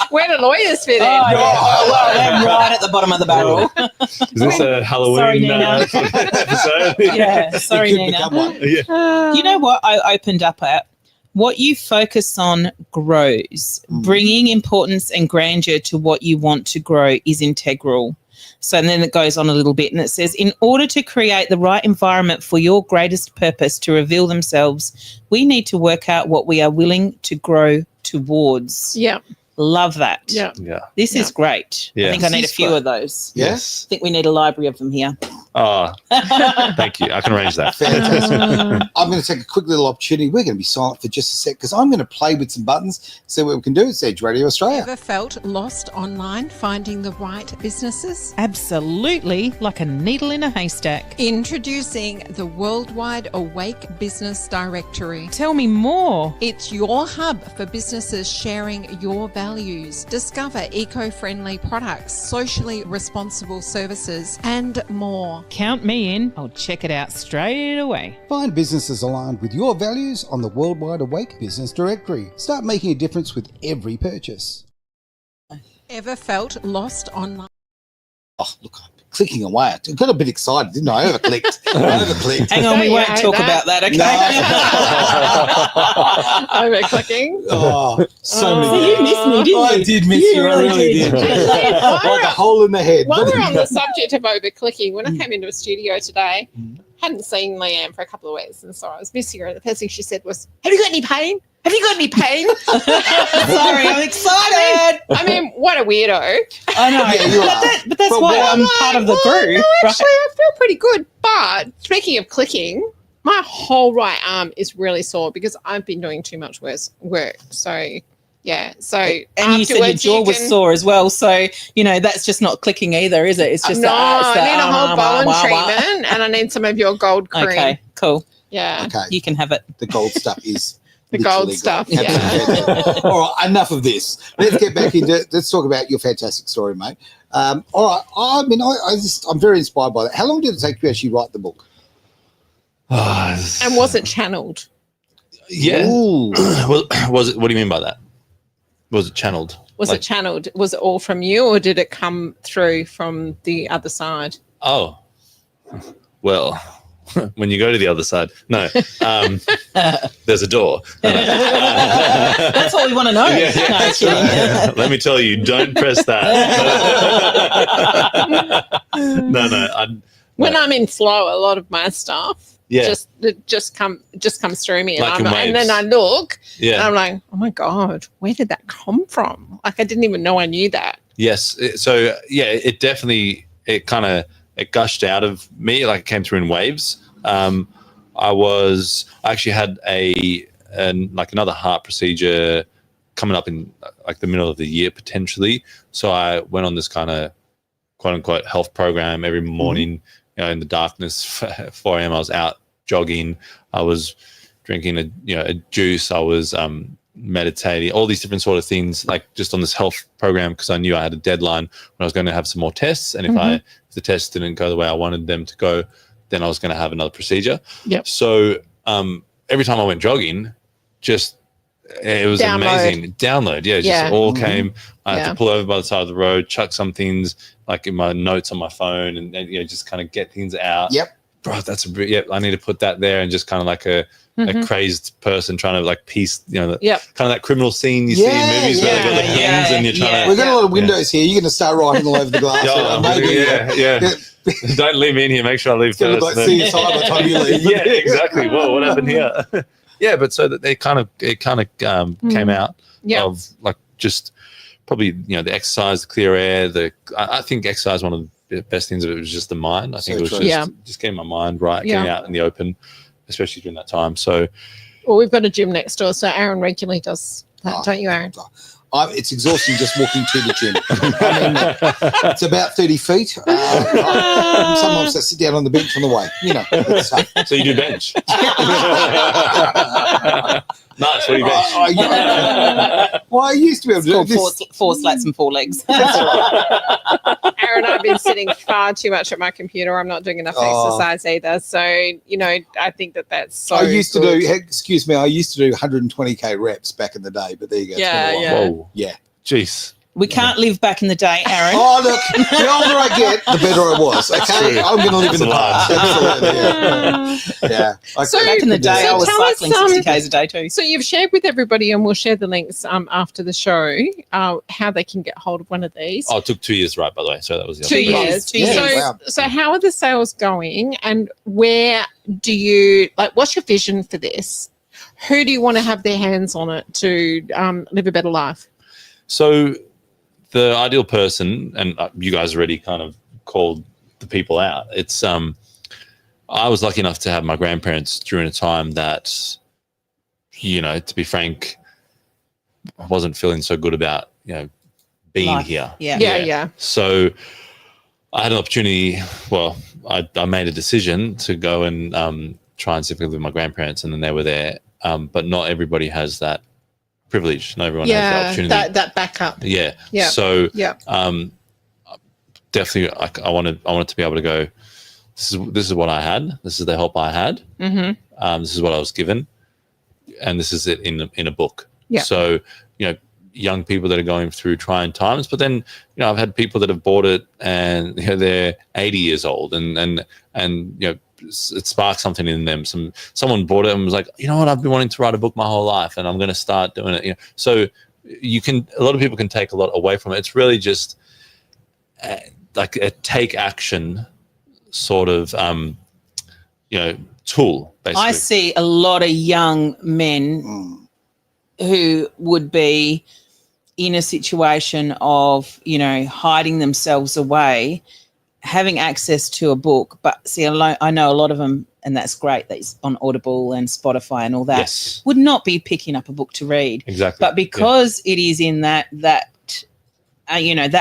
Speaker 3: Where do lawyers fit in?
Speaker 1: Oh, yeah. Well, they're right at the bottom of the barrel.
Speaker 2: Is this a Halloween
Speaker 1: Sorry, Nina.
Speaker 2: episode?
Speaker 1: Yeah, sorry,
Speaker 4: It could
Speaker 1: Nina.
Speaker 4: become one.
Speaker 2: Yeah.
Speaker 1: You know what I opened up at? What you focus on grows. Bringing importance and grandeur to what you want to grow is integral. So and then it goes on a little bit and it says, in order to create the right environment for your greatest purpose to reveal themselves, we need to work out what we are willing to grow towards.
Speaker 3: Yeah.
Speaker 1: Love that.
Speaker 3: Yeah.
Speaker 2: Yeah.
Speaker 1: This is great.
Speaker 2: Yeah.
Speaker 1: I think I need a
Speaker 4: This is
Speaker 1: few
Speaker 4: great.
Speaker 1: of those.
Speaker 4: Yes.
Speaker 1: I think we need a library of them here.
Speaker 2: Oh, thank you. I can arrange that.
Speaker 4: Fantastic. I'm going to take a quick little opportunity. We're going to be silent for just a sec because I'm going to play with some buttons, see what we can do. It's Edge Radio Australia.
Speaker 5: Ever felt lost online finding the right businesses?
Speaker 1: Absolutely, like a needle in a haystack.
Speaker 5: Introducing the Worldwide Awake Business Directory.
Speaker 1: Tell me more.
Speaker 5: It's your hub for businesses sharing your values. Discover eco-friendly products, socially responsible services, and more.
Speaker 1: Count me in. I'll check it out straight away.
Speaker 4: Find businesses aligned with your values on the Worldwide Awake Business Directory. Start making a difference with every purchase.
Speaker 5: Ever felt lost online?
Speaker 4: Oh, look, I'm clicking away. I got a bit excited, didn't I? I overclicked.
Speaker 1: Hang on, we
Speaker 3: Yeah,
Speaker 1: won't
Speaker 3: I
Speaker 1: talk
Speaker 3: hate
Speaker 1: about that, okay?
Speaker 3: Over clicking.
Speaker 4: Oh, so many.
Speaker 1: So you missed me, didn't you?
Speaker 4: I did miss you. I really did. Like a hole in the head.
Speaker 3: While we're on the subject of over clicking, when I came into a studio today, hadn't seen Leanne for a couple of weeks, and so I was missing her. And the first thing she said was, "Have you got any pain? Have you got any pain?"
Speaker 1: Sorry, I'm excited.
Speaker 3: I mean, what a weirdo.
Speaker 1: I know.
Speaker 4: Yeah, you are.
Speaker 1: But that's
Speaker 4: But
Speaker 1: why
Speaker 4: what-
Speaker 1: I'm part of the
Speaker 3: Well,
Speaker 1: crew.
Speaker 3: no, actually, I feel pretty good. But speaking of clicking, my whole right arm is really sore because I've been doing too much work. So, yeah. So,
Speaker 1: And you said your
Speaker 3: afterwards
Speaker 1: jaw was
Speaker 3: can-
Speaker 1: sore as well. So, that's just not clicking either, is it? It's just
Speaker 3: no,
Speaker 1: it's
Speaker 3: I need a whole bone
Speaker 1: wah.
Speaker 3: treatment, and I need some of your gold cream.
Speaker 1: Okay, cool.
Speaker 3: Yeah.
Speaker 4: Okay,
Speaker 1: You can have it.
Speaker 4: the gold stuff is
Speaker 3: The gold
Speaker 4: literally
Speaker 3: stuff,
Speaker 4: gold.
Speaker 3: yeah.
Speaker 4: Absolutely. All right, enough of this. Let's get back into. Let's talk about your fantastic story, mate. All right, I'm very inspired by that. How long did it take you to actually write the book?
Speaker 3: And was it channeled?
Speaker 2: Yeah.
Speaker 4: Ooh.
Speaker 2: Well, was it? What do you mean by that? Was it channeled?
Speaker 3: Was it channeled? Was it all from you, or did it come through from the other side?
Speaker 2: Oh, well, when you go to the other side, no, there's a door.
Speaker 1: That's all we want to know.
Speaker 2: Yeah, yeah.
Speaker 1: No, kidding.
Speaker 2: Let me tell you, don't press that. No.
Speaker 3: When I'm in flow, a lot of my stuff
Speaker 2: Yeah.
Speaker 3: just comes through me,
Speaker 2: Like in
Speaker 3: and then
Speaker 2: waves.
Speaker 3: I look, and
Speaker 2: Yeah.
Speaker 3: I'm like, oh my god, where did that come from? Like I didn't even know I knew that.
Speaker 2: Yes. So yeah, it definitely it gushed out of me. Like it came through in waves. I actually had another heart procedure coming up in like the middle of the year potentially. So I went on this kind of quote unquote health program every morning. You know, in the darkness, 4 a.m. I was out jogging. I was drinking a juice. I was meditating, all these different sort of things, like just on this health program, because I knew I had a deadline when I was going to have some more tests, and if the tests didn't go the way I wanted them to go, then I was going to have another procedure.
Speaker 3: Yep.
Speaker 2: So every time I went jogging, it was amazing. Download, just all came. I had to pull over by the side of the road, chuck some things like in my notes on my phone, and just kind of get things out.
Speaker 4: Yep.
Speaker 2: Bro, I need to put that there, and just kind of like a crazed person trying to like piece, kind of that criminal scene you see in movies where they've got the pens and you're trying to.
Speaker 4: We've got a lot of windows here. You're going to start writing all over the glass.
Speaker 2: Don't leave me in here. Make sure I leave first.
Speaker 4: Like CSI by the time you leave.
Speaker 2: Yeah, exactly. Whoa, what happened here? But so that it kind of came out of like just probably the exercise, the clear air. I think exercise, one of the best things of it was just the mind. I think it was just getting my mind right, getting out in the open, especially during that time. So,
Speaker 3: well, we've got a gym next door, so Aaron regularly does that, don't you, Aaron?
Speaker 4: It's exhausting just walking to the gym. I mean, it's about 30 feet. Sometimes I sit down on the bench on the way.
Speaker 2: So you do bench? Nice. What do you bench?
Speaker 4: I used to be able to do this.
Speaker 1: Four slats and 4 legs.
Speaker 3: Aaron, I've been sitting far too much at my computer. I'm not doing enough exercise either. So, I think that's so
Speaker 4: I used
Speaker 3: good.
Speaker 4: to do 120K reps back in the day, but there you go.
Speaker 2: Whoa.
Speaker 4: Yeah.
Speaker 2: Jeez.
Speaker 1: We can't live back in the day, Aaron.
Speaker 4: Oh, look, the older I get, the better it was. Okay, I'm going to live in the past. Absolutely, yeah.
Speaker 3: So
Speaker 1: back in the day, I was
Speaker 3: tell us,
Speaker 1: cycling 60 Ks a day too.
Speaker 3: So you've shared with everybody, and we'll share the links after the show, how they can get hold of one of these.
Speaker 2: Oh, it took 2 years, right, by the way. So that was the
Speaker 3: 2 years.
Speaker 1: 2 years.
Speaker 3: So how are the sales going, and where do you, what's your vision for this? Who do you want to have their hands on it to live a better life?
Speaker 2: So the ideal person, and you guys already kind of called the people out. It's I was lucky enough to have my grandparents during a time that, to be frank, I wasn't feeling so good about being
Speaker 1: Life.
Speaker 2: here.
Speaker 3: Yeah.
Speaker 2: So I had an opportunity. Well, I made a decision to go and try and live with my grandparents, and then they were there. But not everybody has that privilege. Not everyone has the opportunity.
Speaker 3: That backup.
Speaker 2: Yeah. So definitely, I wanted to be able to go. This is what I had. This is the help I had. This is what I was given, and this is it in a book.
Speaker 3: Yeah.
Speaker 2: So young people that are going through trying times, but then I've had people that have bought it and they're 80 years old, and it sparked something in them. Someone bought it and was like, what, I've been wanting to write a book my whole life, and I'm going to start doing it. So a lot of people can take a lot away from it. It's really just like a take action sort of tool. Basically,
Speaker 1: I see a lot of young men who would be in a situation of hiding themselves away, having access to a book, but see, I know a lot of them, and that's great, that's on Audible and Spotify and all that, would not be picking up a book to read.
Speaker 2: Exactly.
Speaker 1: But because it is in that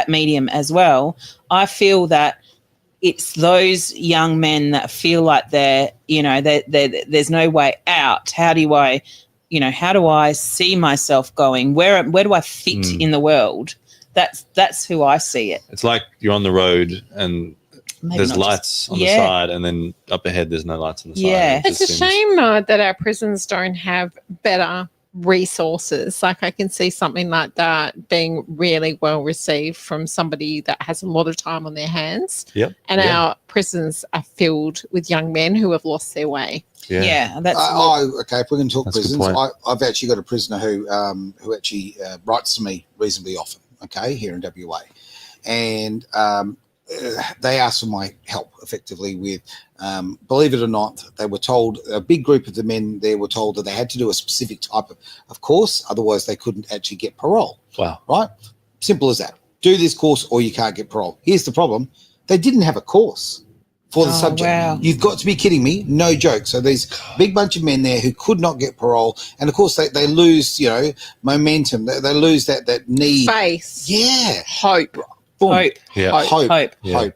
Speaker 1: medium as well, I feel that it's those young men that feel like there's no way out. How do I see myself going? Where do I fit in the world? That's who I see it.
Speaker 2: It's like you're on the road and there's lights on the side, and then up ahead there's no lights on the side.
Speaker 1: Yeah.
Speaker 3: It's a shame that our prisons don't have better resources. Like, I can see something like that being really well received from somebody that has a lot of time on their hands.
Speaker 2: Yep.
Speaker 3: And our prisons are filled with young men who have lost their way.
Speaker 1: Yeah, that's
Speaker 4: okay. If we're going to talk
Speaker 2: That's a good
Speaker 4: prisons,
Speaker 2: point.
Speaker 4: I've actually got a prisoner who actually writes to me reasonably often. Okay, here in WA, and they asked for my help effectively with. Believe it or not, they were told, a big group of the men there were told that they had to do a specific type of course, otherwise they couldn't actually get parole.
Speaker 2: Wow.
Speaker 4: Right? Simple as that. Do this course or you can't get parole. Here's the problem. They didn't have a course for the subject.
Speaker 1: Wow.
Speaker 4: You've got to be kidding me. No joke. So these big bunch of men there who could not get parole. And of course they lose, momentum. They lose that need.
Speaker 3: Faith.
Speaker 4: Yeah.
Speaker 3: Hope.
Speaker 4: Boom.
Speaker 1: Hope.
Speaker 2: Yeah.
Speaker 1: Hope.
Speaker 2: Yeah.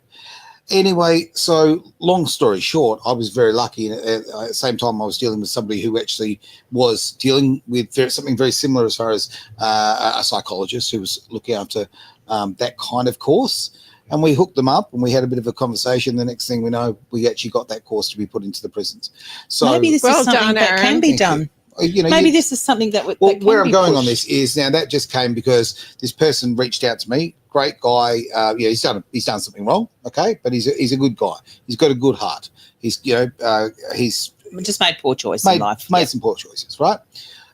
Speaker 4: Anyway, so long story short, I was very lucky. At the same time, I was dealing with somebody who actually was dealing with something very similar as far as a psychologist who was looking after that kind of course. And we hooked them up and we had a bit of a conversation. The next thing we know, we actually got that course to be put into the prisons. So
Speaker 1: maybe this is something that can be done. Maybe this is something that
Speaker 4: well, where I'm going on this is now that just came because this person reached out to me. Great guy. He's done something wrong. Okay. But he's a good guy. He's got a good heart. He's
Speaker 1: just made poor choices in life.
Speaker 4: Made some poor choices. Right.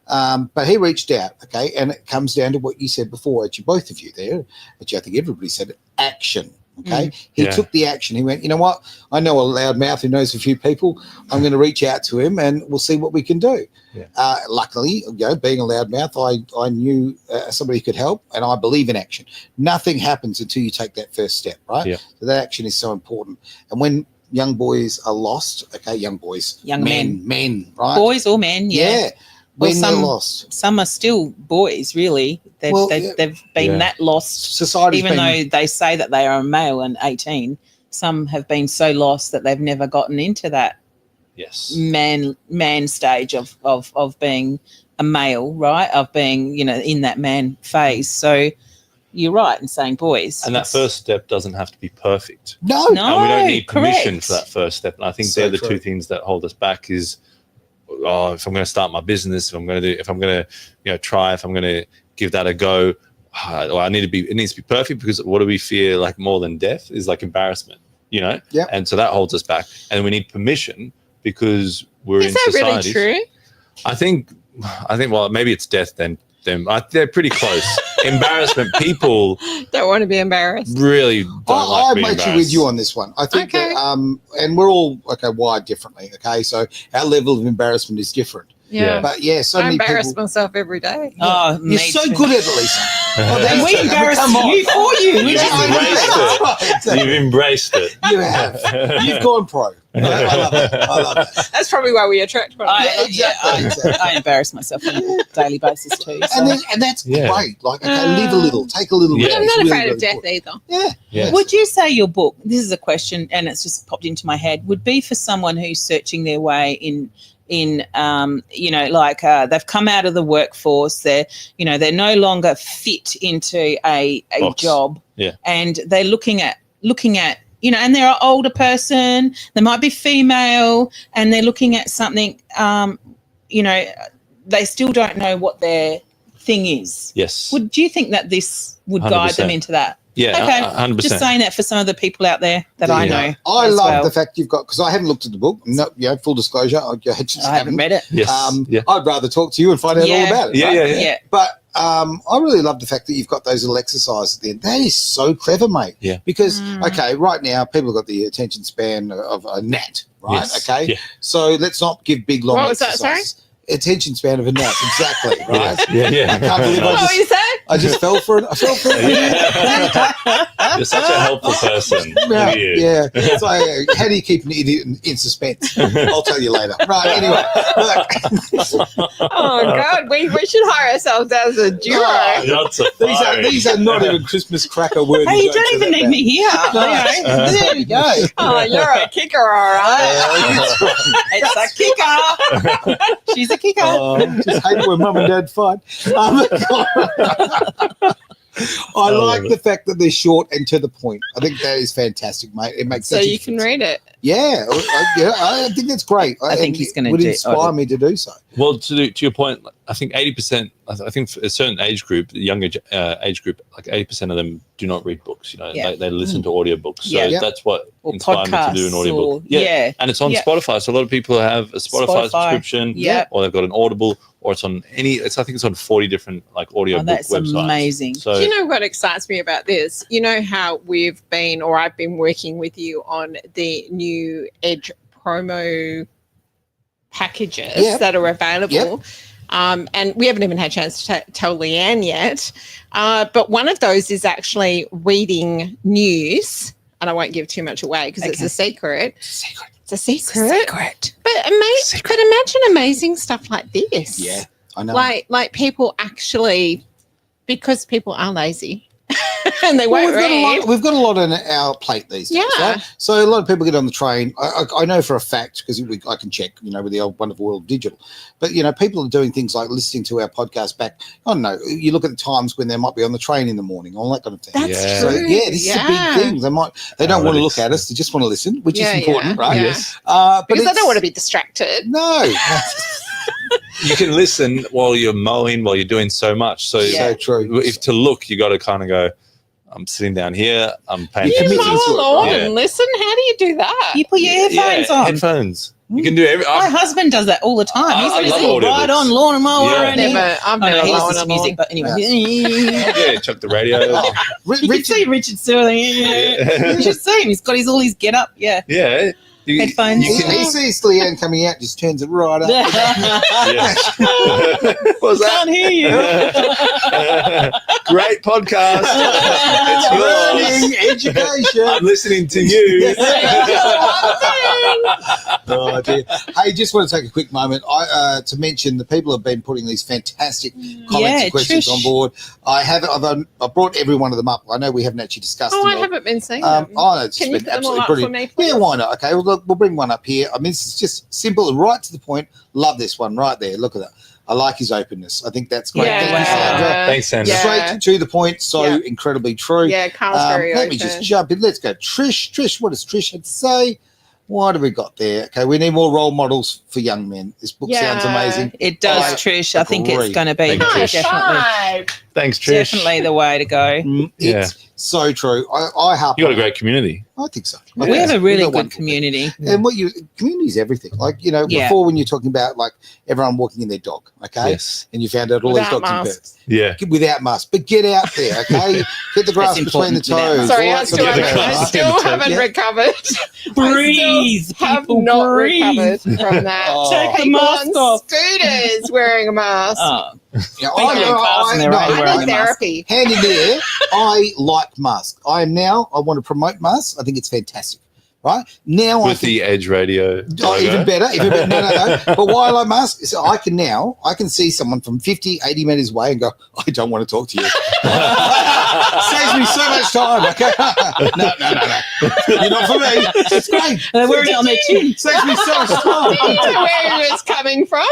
Speaker 4: But he reached out. Okay. And it comes down to what you said before, actually, both of you there, actually, I think everybody said it, action. Okay. He took the action. He went, you know what? I know a loudmouth who knows a few people. I'm going to reach out to him and we'll see what we can do. Yeah. Luckily, being a loudmouth, I knew somebody who could help, and I believe in action. Nothing happens until you take that first step, right? Yeah. So that action is so important. And when young boys are lost, young men, right?
Speaker 1: Boys or men, yeah.
Speaker 4: When they're lost.
Speaker 1: Some are still boys, really. They've been that lost.
Speaker 4: Society's
Speaker 1: though they say that they are a male and 18, some have been so lost that they've never gotten into that man stage of being a male, right? Of being, in that man phase. So you're right in saying boys.
Speaker 2: And that first step doesn't have to be perfect.
Speaker 4: No,
Speaker 2: and we don't need permission for that first step. And I think they're the two things that hold us back is, if I'm going to start my business, if I'm going to try, if I'm going to give that a go, it needs to be perfect, because what do we fear like more than death is like embarrassment, Yeah. And so that holds us back. And we need permission because we're in society.
Speaker 3: Is that really true?
Speaker 2: I think, well, maybe it's death then. They're pretty close. Embarrassment, people
Speaker 3: don't want to be embarrassed.
Speaker 2: Really don't like being
Speaker 4: I'm actually with you on this one. I think that, and we're all wired differently. Okay, so our level of embarrassment is different.
Speaker 3: Yeah.
Speaker 4: But so
Speaker 3: I
Speaker 4: many
Speaker 3: embarrass
Speaker 4: people,
Speaker 3: myself every day.
Speaker 1: Oh,
Speaker 4: you're so good at it, Lisa.
Speaker 1: And we embarrass you for you.
Speaker 2: You've embraced it.
Speaker 4: You have. You've gone pro. I love it.
Speaker 3: That's probably why we attract one.
Speaker 4: Exactly.
Speaker 1: I embarrass myself on a daily basis too. So.
Speaker 4: And that's great. Like, live a little, take a little.
Speaker 3: I'm not afraid of death either.
Speaker 4: Yeah.
Speaker 1: Would you say your book, this is a question and it's just popped into my head, would be for someone who's searching their way in they've come out of the workforce, they're no longer fit into a job, and they're looking at and they're an older person, they might be female, and they're looking at something, they still don't know what their thing is.
Speaker 2: Yes.
Speaker 1: Do you think that this would 100%. Guide them into that?
Speaker 2: Yeah,
Speaker 1: okay.
Speaker 2: 100%.
Speaker 1: Just saying that for some of the people out there that I know.
Speaker 4: I love the fact you've got, because I haven't looked at the book. No, full disclosure, I
Speaker 1: haven't read it.
Speaker 2: Yes.
Speaker 4: I'd rather talk to you and find out all about it.
Speaker 2: Yeah.
Speaker 4: But I really love the fact that you've got those little exercises at the end. That is so clever, mate.
Speaker 2: Yeah.
Speaker 4: Because right now people have got the attention span of a gnat, right?
Speaker 2: Yes.
Speaker 4: Okay. Yeah. So let's not give big long exercises.
Speaker 3: What was that, sorry?
Speaker 4: Attention span of a gnat, exactly, right?
Speaker 2: Yeah.
Speaker 4: I can't believe I just fell for it. I fell for it.
Speaker 2: You're such a helpful person.
Speaker 4: Yeah. So, how do you keep an idiot in suspense? I'll tell you later. Right, anyway.
Speaker 3: Oh, God. We should hire ourselves as a duo.
Speaker 4: These are not even Christmas cracker words.
Speaker 1: Hey, you don't even need me here.
Speaker 4: There we go.
Speaker 3: Oh, you're a kicker, all right.
Speaker 1: It's a kicker. She's a kicker.
Speaker 4: Just hate it when mum and dad fight. I like the fact that they're short and to the point. I think that is fantastic, mate. It makes
Speaker 3: so you can read it.
Speaker 4: Yeah, I think that's great.
Speaker 1: I think he's going to
Speaker 4: would inspire me to do so.
Speaker 2: Well, to your point, I think 80%. I think for a certain age group, the younger age group, like 80% of them do not read books. They listen to audiobooks. So that's what inspired me to do an audiobook. And it's on Spotify. So a lot of people have a Spotify subscription, or they've got an Audible, or it's on I think it's on 40 different audiobook websites. That's amazing.
Speaker 3: So, do you know what excites me about this? You know how I've been working with you on the new Edge promo packages that are available. And we haven't even had a chance to tell Leanne yet. But one of those is actually reading news. And I won't give too much away because it's a secret. It's a secret. But imagine amazing stuff like this.
Speaker 4: Yeah, I know.
Speaker 3: Like people actually, because people are lazy. and they won't read.
Speaker 4: We've got a lot on our plate these days.
Speaker 3: Yeah.
Speaker 4: Right? So a lot of people get on the train. I know for a fact, because I can check, with the old wonderful world of digital. But, people are doing things like listening to our podcast back. I don't know. You look at the times when they might be on the train in the morning, all that kind of thing.
Speaker 3: That's
Speaker 4: So,
Speaker 3: true.
Speaker 4: this is a big thing. They don't want to look at us. They just want to listen, which is important, right?
Speaker 3: Yeah.
Speaker 2: Yes.
Speaker 3: Because they don't want to be distracted.
Speaker 4: No.
Speaker 2: You can listen while you're mowing, while you're doing so much. So,
Speaker 4: So true.
Speaker 2: if to look, you got to kind of go, I'm sitting down here, I'm paying
Speaker 3: You
Speaker 2: attention.
Speaker 3: mow a
Speaker 4: to it,
Speaker 3: lawn
Speaker 2: right?
Speaker 3: and listen. How do you do that?
Speaker 1: You put your headphones on.
Speaker 2: Headphones. You can do every.
Speaker 1: My husband does that all the time.
Speaker 2: I
Speaker 1: He's
Speaker 2: love
Speaker 1: listening right
Speaker 2: audiobooks.
Speaker 1: on lawn and mower.
Speaker 2: Yeah.
Speaker 1: And he
Speaker 3: Never
Speaker 1: listens
Speaker 3: mown
Speaker 1: to
Speaker 3: a
Speaker 1: music,
Speaker 3: lawn.
Speaker 1: but anyway.
Speaker 2: Yeah, chuck the radio.
Speaker 4: Oh,
Speaker 1: You can see Richard Sterling. You should see him. He's got all his get up. Yeah.
Speaker 2: Yeah.
Speaker 1: Headphones.
Speaker 2: You
Speaker 4: he
Speaker 2: can,
Speaker 4: sees 𝐿𝐿𝐿 coming out, just turns it right up.
Speaker 2: yeah. What was that?
Speaker 1: Can't hear you.
Speaker 2: Great podcast. It's yours.
Speaker 4: Learning, education.
Speaker 2: I'm listening to you.
Speaker 4: Oh, dear. Hey, just want to take a quick moment to mention the people have been putting these fantastic comments
Speaker 1: Yeah,
Speaker 4: and questions
Speaker 1: Trish.
Speaker 4: on board. I've brought every one of them up. I know we haven't actually discussed
Speaker 3: Oh,
Speaker 4: them.
Speaker 3: I haven't been seeing them.
Speaker 4: It's
Speaker 3: Can you
Speaker 4: been
Speaker 3: put them all
Speaker 4: absolutely
Speaker 3: up for
Speaker 4: brilliant.
Speaker 3: me, please?
Speaker 4: Yeah, why not? Okay, we'll bring one up here. I mean, it's just simple and right to the point. Love this one right there. Look at that. I like his openness. I think that's great.
Speaker 3: Yeah.
Speaker 4: Thank you, Sandra.
Speaker 2: Thanks, Sandra.
Speaker 3: Yeah.
Speaker 4: Straight to the point. So
Speaker 3: Yeah.
Speaker 4: incredibly true.
Speaker 3: Yeah, Carl's very
Speaker 4: Let me
Speaker 3: open.
Speaker 4: just jump in. Let's go. Trish, what does Trish have to say? What have we got there? Okay, we need more role models for young men. This book sounds
Speaker 3: Yeah.
Speaker 4: amazing.
Speaker 1: It does,
Speaker 4: I
Speaker 1: Trish. I think
Speaker 4: agree.
Speaker 1: it's going to be
Speaker 2: Thank you, Trish.
Speaker 1: definitely,
Speaker 2: Thanks, Trish.
Speaker 1: definitely the way to go.
Speaker 4: It's so true. I harp
Speaker 2: You got a
Speaker 4: on it.
Speaker 2: great community.
Speaker 4: I think so.
Speaker 1: We have a really
Speaker 4: We've got
Speaker 1: good
Speaker 4: wonderful
Speaker 1: community.
Speaker 4: And community is everything. Like,
Speaker 1: Yeah.
Speaker 4: before when you're talking about like everyone walking in their dog, okay?
Speaker 2: Yes.
Speaker 4: And you found out all
Speaker 3: Without
Speaker 4: these dogs in
Speaker 3: masks.
Speaker 4: Perth.
Speaker 2: Yeah.
Speaker 4: Without masks. But get out there, okay? Get the grass
Speaker 1: That's
Speaker 4: between the
Speaker 1: important, without
Speaker 4: toes.
Speaker 1: masks.
Speaker 3: Sorry,
Speaker 4: all
Speaker 3: I
Speaker 4: that
Speaker 3: still
Speaker 4: sort of
Speaker 3: haven't,
Speaker 4: thing,
Speaker 3: I
Speaker 4: right?
Speaker 3: still haven't
Speaker 4: Yeah.
Speaker 3: recovered.
Speaker 1: Breathe,
Speaker 3: I have
Speaker 1: people,
Speaker 3: not
Speaker 1: breathe.
Speaker 3: recovered from that.
Speaker 4: Oh.
Speaker 1: Take the
Speaker 3: People
Speaker 1: mask
Speaker 3: on
Speaker 1: off.
Speaker 3: scooters wearing a mask.
Speaker 1: Oh,
Speaker 4: Yeah,
Speaker 1: People in cars and they're
Speaker 4: no,
Speaker 1: only
Speaker 3: I
Speaker 1: wearing
Speaker 3: need
Speaker 1: a mask.
Speaker 3: therapy.
Speaker 4: hand in there, I like masks. I want to promote masks. I think it's fantastic. Right? Now I
Speaker 2: With
Speaker 4: think
Speaker 2: the Edge Radio.
Speaker 4: Oh, even
Speaker 2: logo.
Speaker 4: better. No. But why I like masks is I can see someone from 50, 80 meters away and go, I don't want to talk to you. Saves me so much time, okay? No. You're not for me. It's great.
Speaker 1: they're wearing it on their chin.
Speaker 4: Saves me so much time.
Speaker 3: Do you know where he was coming from?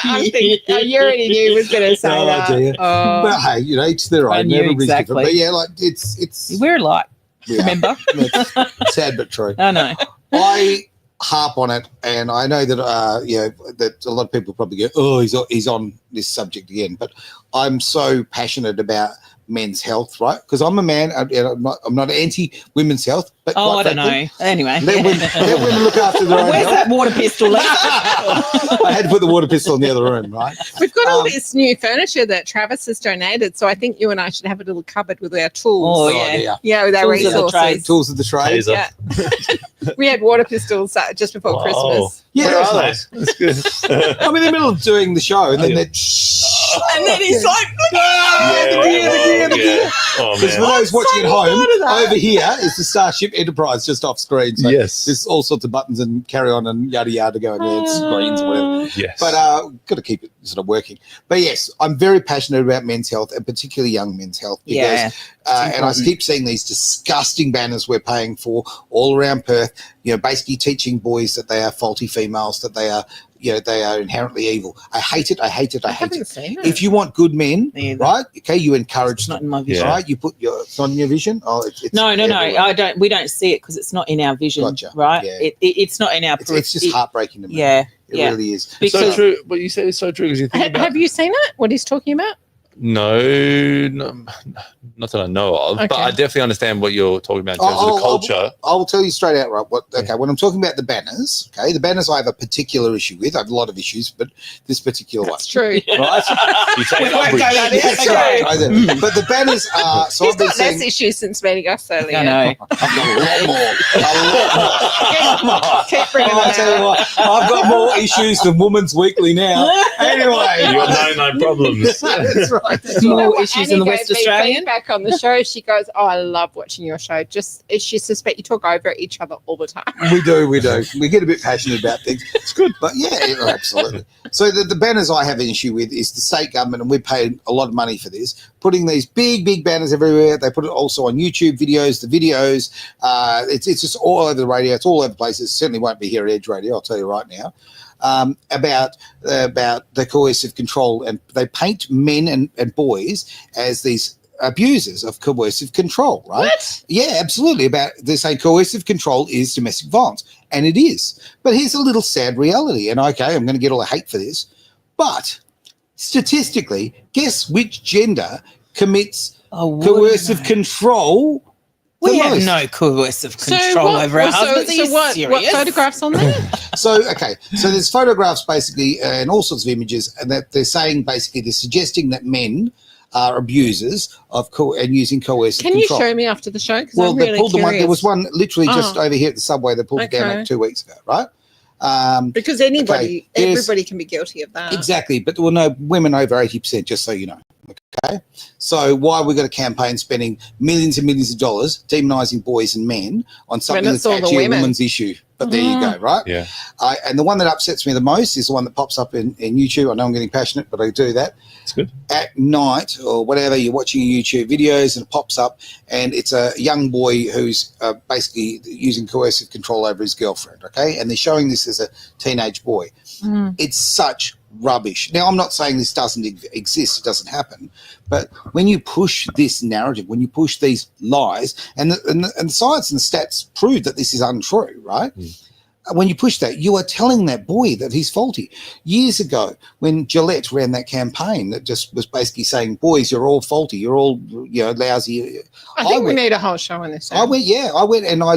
Speaker 3: I think you already knew he was going to say
Speaker 4: Oh,
Speaker 3: that.
Speaker 4: dear.
Speaker 3: Oh.
Speaker 4: But hey, each their
Speaker 1: I
Speaker 4: own.
Speaker 1: knew
Speaker 4: Everybody's
Speaker 1: exactly.
Speaker 4: different. But yeah, like it's
Speaker 1: We're alike.
Speaker 4: yeah,
Speaker 1: Remember?
Speaker 4: it's sad but true.
Speaker 1: I know.
Speaker 4: I harp on it, and I know that that a lot of people probably go, "Oh, he's on this subject again." But I'm so passionate about men's health, right? Because I'm a man. I'm not anti women's health, but
Speaker 1: Oh, I
Speaker 4: quite
Speaker 1: don't
Speaker 4: frankly,
Speaker 1: know. Anyway.
Speaker 4: let women look after their own
Speaker 1: Where's
Speaker 4: health.
Speaker 1: that water pistol, Lisa?
Speaker 4: I had to put the water pistol in the other room, right?
Speaker 3: We've got all this new furniture that Travis has donated, so I think you and I should have a little cupboard with our tools.
Speaker 1: Oh,
Speaker 4: Oh,
Speaker 1: yeah.
Speaker 4: dear.
Speaker 3: Yeah, with our
Speaker 1: Tools of the trade.
Speaker 3: resources.
Speaker 4: Tools of the trade.
Speaker 2: Taser.
Speaker 3: Yeah. We had water pistols just before
Speaker 2: Wow.
Speaker 3: Christmas.
Speaker 4: Yeah,
Speaker 2: Where
Speaker 4: that's
Speaker 2: are
Speaker 4: nice.
Speaker 2: they? That's good.
Speaker 4: I'm in the middle of doing the show, and then
Speaker 2: Yeah.
Speaker 4: they're
Speaker 1: And then he's like,
Speaker 4: the gear.
Speaker 2: Yeah. Oh,
Speaker 4: Because for
Speaker 2: man.
Speaker 4: those watching at
Speaker 3: proud of
Speaker 4: home,
Speaker 3: that.
Speaker 4: over here is the Starship Enterprise just off screen. So
Speaker 2: Yes.
Speaker 4: there's all sorts of buttons and carry on and yada yada going there, and screens or whatever.
Speaker 2: Yes.
Speaker 4: But got to keep it sort of working. But yes, I'm very passionate about men's health and particularly young men's health because,
Speaker 1: Yeah,
Speaker 4: and I keep seeing these disgusting banners we're paying for all around Perth. Basically teaching boys that they are faulty females, that they are inherently evil. I hate it. I
Speaker 3: haven't seen it.
Speaker 4: If you want good men,
Speaker 1: Me either.
Speaker 4: right? Okay, you encourage
Speaker 1: It's not
Speaker 4: them.
Speaker 1: in my vision.
Speaker 2: Yeah.
Speaker 4: Right, you put it's not in your vision. Oh, it's
Speaker 1: No.
Speaker 4: everywhere.
Speaker 1: I don't. We don't see it because it's not in our vision,
Speaker 4: Gotcha.
Speaker 1: right?
Speaker 4: Yeah.
Speaker 1: It's not in our.
Speaker 4: It's just heartbreaking to me.
Speaker 1: Yeah,
Speaker 4: It
Speaker 1: yeah.
Speaker 4: really is.
Speaker 2: so
Speaker 1: Because
Speaker 2: true. What you said is so true because you think about
Speaker 3: Have you seen it? What he's talking about?
Speaker 2: No, not that I know of, but
Speaker 3: Okay.
Speaker 2: I definitely understand what you're talking about in terms of the culture.
Speaker 4: I'll tell you straight out, right? When I'm talking about the banners, okay, the banners I have a particular issue with. I have a lot of issues, but this particular one.
Speaker 3: That's true.
Speaker 4: Right?
Speaker 2: You take
Speaker 1: We won't
Speaker 2: umbrage.
Speaker 1: go there.
Speaker 4: Yes,
Speaker 1: That's
Speaker 4: right,
Speaker 1: right.
Speaker 4: there. But the banners are. So
Speaker 3: He's
Speaker 4: I've been
Speaker 3: got less
Speaker 4: saying.
Speaker 3: issues since meeting us earlier.
Speaker 1: I know.
Speaker 4: I've got a lot more.
Speaker 3: Keep bringing
Speaker 4: I'll
Speaker 3: them
Speaker 4: tell you
Speaker 3: out.
Speaker 4: what, I've got more issues than Women's Weekly now. Anyway,
Speaker 2: You got no problems.
Speaker 4: that's right. That's
Speaker 3: You know
Speaker 1: More
Speaker 3: what
Speaker 1: issues
Speaker 3: Annie
Speaker 1: in the
Speaker 3: gave
Speaker 1: West
Speaker 3: me
Speaker 1: Australian.
Speaker 3: feedback on the show. She goes, "Oh, I love watching your show. She suspect you talk over each other all the time."
Speaker 4: We do. We get a bit passionate about things. It's good. But absolutely. So the banners I have an issue with is the state government, and we pay a lot of money for this, putting these big banners everywhere. They put it also on YouTube videos, the videos. It's just all over the radio. It's all over the place. It certainly won't be here at Edge Radio, I'll tell you right now. About the coercive control, and they paint men and boys as these abusers of coercive control, right?
Speaker 3: What?
Speaker 4: Yeah, absolutely. They say coercive control is domestic violence, and it is. But here's a little sad reality, and okay, I'm going to get all the hate for this, but statistically, guess which gender commits coercive control?
Speaker 1: We have no coercive control over our husbands. Are you serious?
Speaker 3: What photographs on there?
Speaker 4: So there's photographs basically and all sorts of images, and that they're saying basically they're suggesting that men are abusers of and using coercive control.
Speaker 3: Can you show me after the show?
Speaker 4: Well,
Speaker 3: I'm
Speaker 4: they
Speaker 3: really
Speaker 4: pulled
Speaker 3: curious.
Speaker 4: the one. There was one literally just over here at the subway. They pulled it down like 2 weeks ago, right?
Speaker 3: Because everybody can be guilty of that.
Speaker 4: Exactly, but well, no, women over 80%, just so you know. Okay, so why we got a campaign spending millions and millions of dollars demonising boys and men on something that's actually a women's issue? But there you go, right?
Speaker 2: Yeah.
Speaker 4: And the one that upsets me the most is the one that pops up in YouTube. I know I'm getting passionate, but I do that.
Speaker 2: It's good.
Speaker 4: At night or whatever, you're watching YouTube videos and it pops up, and it's a young boy who's basically using coercive control over his girlfriend, okay? And they're showing this as a teenage boy. It's such rubbish. Now, I'm not saying this doesn't exist, it doesn't happen, but when you push this narrative, when you push these lies, and the science and the stats prove that this is untrue, right? When you push that, you are telling that boy that he's faulty. Years ago, when Gillette ran that campaign that just was basically saying, boys, you're all faulty, you're all lousy.
Speaker 3: I think we need a whole show on this.
Speaker 4: I went and I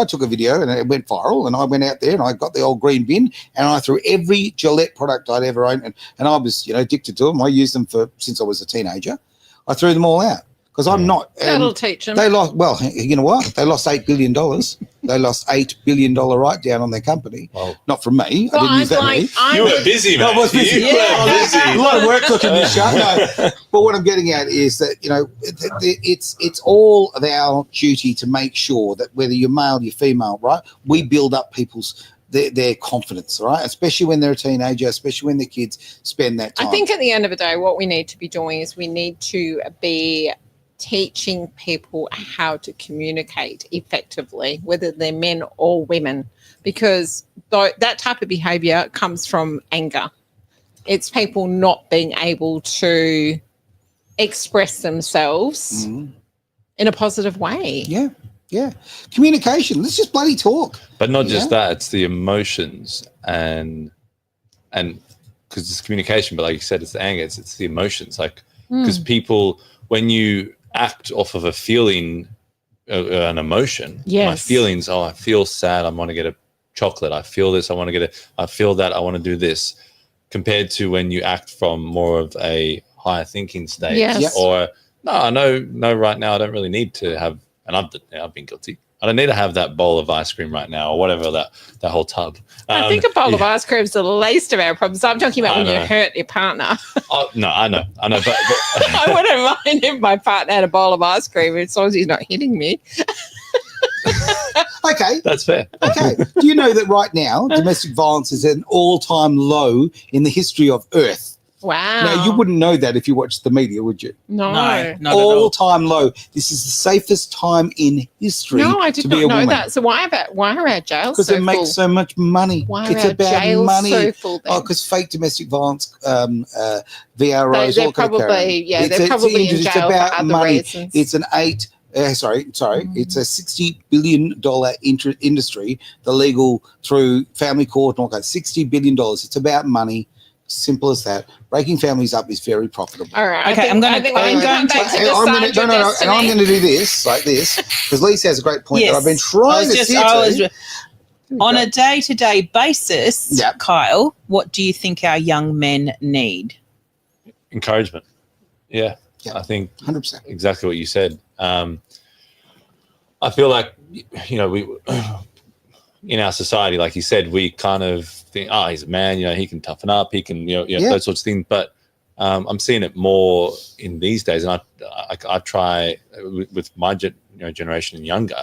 Speaker 4: took a video and it went viral, and I went out there and I got the old green bin and I threw every Gillette product I'd ever owned, and I was addicted to them. I used them since I was a teenager. I threw them all out. Because I'm not.
Speaker 3: That'll teach them.
Speaker 4: They lost. Well, you know what? They lost $8 billion. They lost $8 billion write down on their company.
Speaker 2: Wow.
Speaker 4: not from me.
Speaker 3: Well,
Speaker 4: I didn't use that money.
Speaker 2: You were busy, man.
Speaker 4: I was busy.
Speaker 2: You were busy.
Speaker 4: A lot of work cooking this show. No. But what I'm getting at is that it's all of our duty to make sure that whether you're male, you're female, right? We build up people's their confidence, right? Especially when they're a teenager, especially when their kids spend that time.
Speaker 3: I think at the end of the day, what we need to be doing is we need to be teaching people how to communicate effectively, whether they're men or women, because that type of behavior comes from anger. It's people not being able to express themselves in a positive way.
Speaker 4: Yeah. Communication. Let's just bloody talk.
Speaker 2: But not just that, it's the emotions and because it's communication, but like you said, it's the anger, it's the emotions. Like, because people, when you act off of a feeling, an emotion, my feelings, I feel sad, I want to get a chocolate, I feel this, I feel that, I want to do this, compared to when you act from more of a higher thinking state, or no, right now I don't really need to have, and I've been guilty, I don't need to have that bowl of ice cream right now, or whatever, that whole tub.
Speaker 3: I think a bowl of ice cream is the least of our problems. I'm talking about when you hurt your partner.
Speaker 2: Oh, no, I know. But
Speaker 3: I wouldn't mind if my partner had a bowl of ice cream as long as he's not hitting me.
Speaker 4: Okay.
Speaker 2: That's fair.
Speaker 4: Okay. Do you know that right now domestic violence is at an all-time low in the history of Earth?
Speaker 3: Wow.
Speaker 4: Now, you wouldn't know that if you watched the media, would you?
Speaker 3: No,
Speaker 1: not at
Speaker 4: all-time low. This is the safest time in history.
Speaker 3: No, I did
Speaker 4: to
Speaker 3: not
Speaker 4: be a
Speaker 3: know
Speaker 4: woman.
Speaker 3: that. So why are our jails
Speaker 4: Because
Speaker 3: so
Speaker 4: they make
Speaker 3: full?
Speaker 4: so much money.
Speaker 3: Why
Speaker 4: it's
Speaker 3: are our
Speaker 4: about
Speaker 3: jails
Speaker 4: money.
Speaker 3: so full then?
Speaker 4: Oh, because fake domestic violence, VROs,
Speaker 3: They're
Speaker 4: all kind of
Speaker 3: probably
Speaker 4: it's
Speaker 3: probably in
Speaker 4: it's
Speaker 3: jail
Speaker 4: about
Speaker 3: for other
Speaker 4: money.
Speaker 3: reasons.
Speaker 4: It's an it's a $60 billion industry, the legal through family court and all that. $60 billion. It's about money. Simple as that. Breaking families up is very profitable.
Speaker 3: All right.
Speaker 1: Okay, I'm going to
Speaker 4: do this like this because Lisa has a great point that I've been trying to say.
Speaker 1: On a day-to-day basis, Kyle, what do you think our young men need?
Speaker 2: Encouragement. Yeah. I think
Speaker 4: 100%.
Speaker 2: Exactly what you said. I feel like, we in our society, like you said, we kind of think, he's a man, he can toughen up, he can, those sorts of things. But I'm seeing it more in these days, and I try with my generation and younger.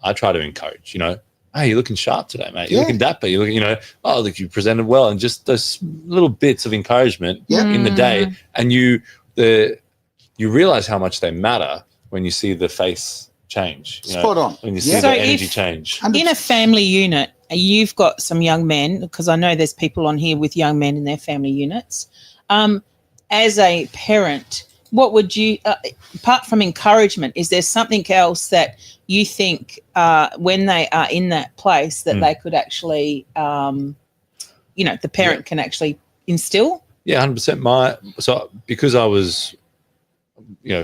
Speaker 2: I try to encourage. Hey, you're looking sharp today, mate. You're looking dapper. You're looking, look, you presented well, and just those little bits of encouragement in the day, and you you realize how much they matter when you see the face change.
Speaker 4: Spot on.
Speaker 2: When you see
Speaker 4: Yeah.
Speaker 2: the
Speaker 1: So
Speaker 2: energy
Speaker 1: if-
Speaker 2: change.
Speaker 1: In a family unit, you've got some young men, because I know there's people on here with young men in their family units. As a parent, what would you, apart from encouragement, is there something else that you think when they are in that place that they could actually, the parent can actually instill?
Speaker 2: Yeah, 100%. So because I was,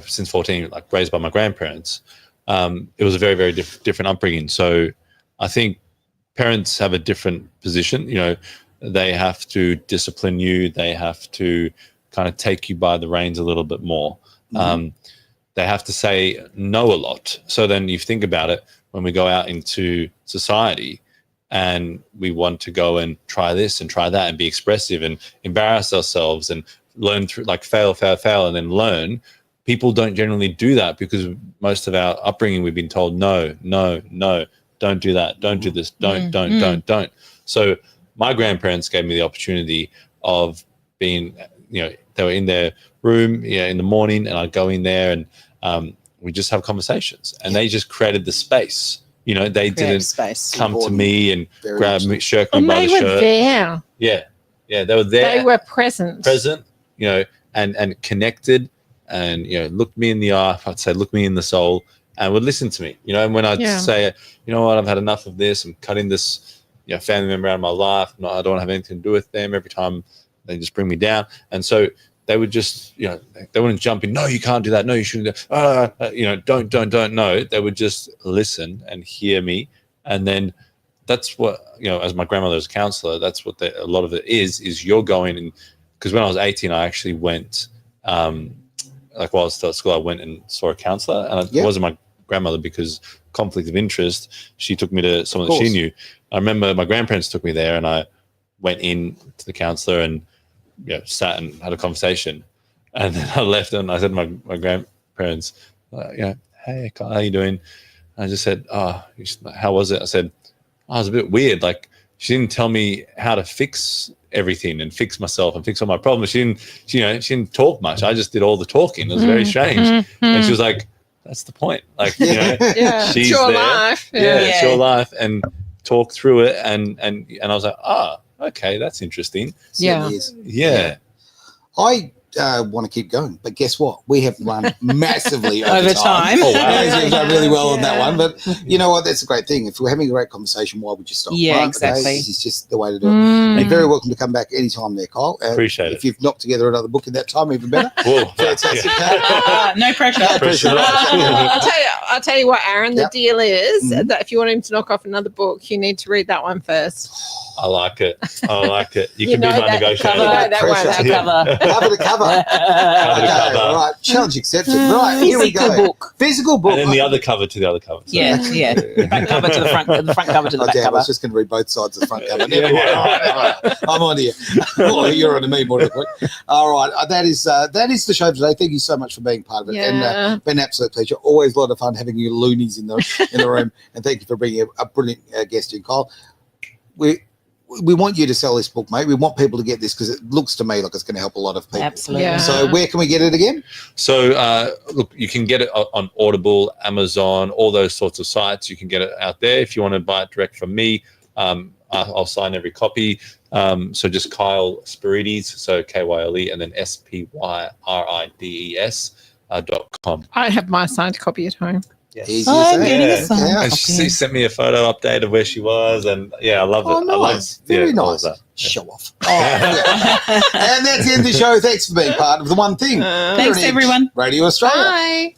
Speaker 2: since 14, like raised by my grandparents, it was a very, very different upbringing. So I think parents have a different position. They have to discipline you. They have to kind of take you by the reins a little bit more. They have to say no a lot. So then you think about it, when we go out into society and we want to go and try this and try that and be expressive and embarrass ourselves and learn through, like fail, and then learn. People don't generally do that because most of our upbringing, we've been told, no, don't do that. Don't do this. Don't. So my grandparents gave me the opportunity of being, they were in their room in the morning, and I'd go in there and we just have conversations, and they just created the space. They didn't come to me and grab me, shirk me by the shirt.
Speaker 3: They were there.
Speaker 2: Yeah, they were there.
Speaker 3: They were present.
Speaker 2: And connected, and looked me in the eye. I'd say, look me in the soul, and would listen to me. And when I'd say, you know what, I've had enough of this. I'm cutting this, family member out of my life. I don't have anything to do with them. Every time they just bring me down, and so they would just, they wouldn't jump in. No, you can't do that. No, you shouldn't do. Don't. No, they would just listen and hear me, and then that's what as my grandmother's a counselor, that's what a lot of it is you're going. And because when I was 18, I actually went, while I was still at school, I went and saw a counselor, and it wasn't my grandmother because conflict of interest. She took me to someone that she knew. I remember my grandparents took me there, and I went in to the counselor and sat and had a conversation, and then I left, and I said to my grandparents, hey, Kyle, how you doing? And I just said, how was it? I said, it was a bit weird. Like, she didn't tell me how to fix everything and fix myself and fix all my problems. She didn't talk much. I just did all the talking. It was very strange. And she was like, that's the point. Like, she's
Speaker 3: your
Speaker 2: there.
Speaker 3: life.
Speaker 2: It's your life, and talk through it. And I was like, okay, that's interesting. Yeah.
Speaker 4: I want to keep going, but guess what? We have run massively over time.
Speaker 2: Oh, wow.
Speaker 4: We've done really well on that one, but you know what? That's a great thing. If we're having a great conversation, why would you stop?
Speaker 1: Yeah,
Speaker 4: right?
Speaker 1: exactly.
Speaker 4: This is just the way to do it. You're very welcome to come back anytime there, Kyle.
Speaker 2: Appreciate it.
Speaker 4: If you've knocked together another book in that time, even better.
Speaker 2: Whoa.
Speaker 4: Fantastic.
Speaker 1: No pressure.
Speaker 3: I'll tell you what, Aaron, the deal is that if you want him to knock off another book, you need to read that one first.
Speaker 2: I like it. You can be my negotiator.
Speaker 4: Cover to cover. All right. Challenge accepted. Right. Here we go. Physical book.
Speaker 2: And then the other cover to the other cover. So.
Speaker 1: Yeah. The front cover to the front cover to the back
Speaker 4: I
Speaker 1: cover.
Speaker 4: was just going to read both sides of the front cover. Never mind. All right. I'm on to you. Well, you're on to me more than quick. All right. That is the show today. Thank you so much for being part of it. And been an absolute pleasure. Always a lot of fun having you loonies in the room. And thank you for bringing a brilliant guest in, Kyle. We want you to sell this book, mate. We want people to get this because it looks to me like it's going to help a lot of people.
Speaker 1: Absolutely.
Speaker 3: Yeah.
Speaker 4: So where can we get it again?
Speaker 2: So, look, you can get it on Audible, Amazon, all those sorts of sites. You can get it out there. If you want to buy it direct from me, I'll sign every copy. So just Kyle Spyrides, so Kyle, and then SPYRIDES.com.
Speaker 3: I have my signed copy at home.
Speaker 2: Yes.
Speaker 4: Easy
Speaker 1: I'm
Speaker 4: as
Speaker 1: getting
Speaker 4: that.
Speaker 1: a sign.
Speaker 4: Yeah.
Speaker 2: And she sent me a photo update of where she was, and I love it.
Speaker 4: Oh, nice. Very
Speaker 2: all
Speaker 4: nice.
Speaker 2: of that.
Speaker 4: Show off. Oh, yeah. And that's the end of the show. Thanks for being part of The One Thing.
Speaker 1: Thanks, everyone.
Speaker 4: Radio Australia.
Speaker 3: Bye.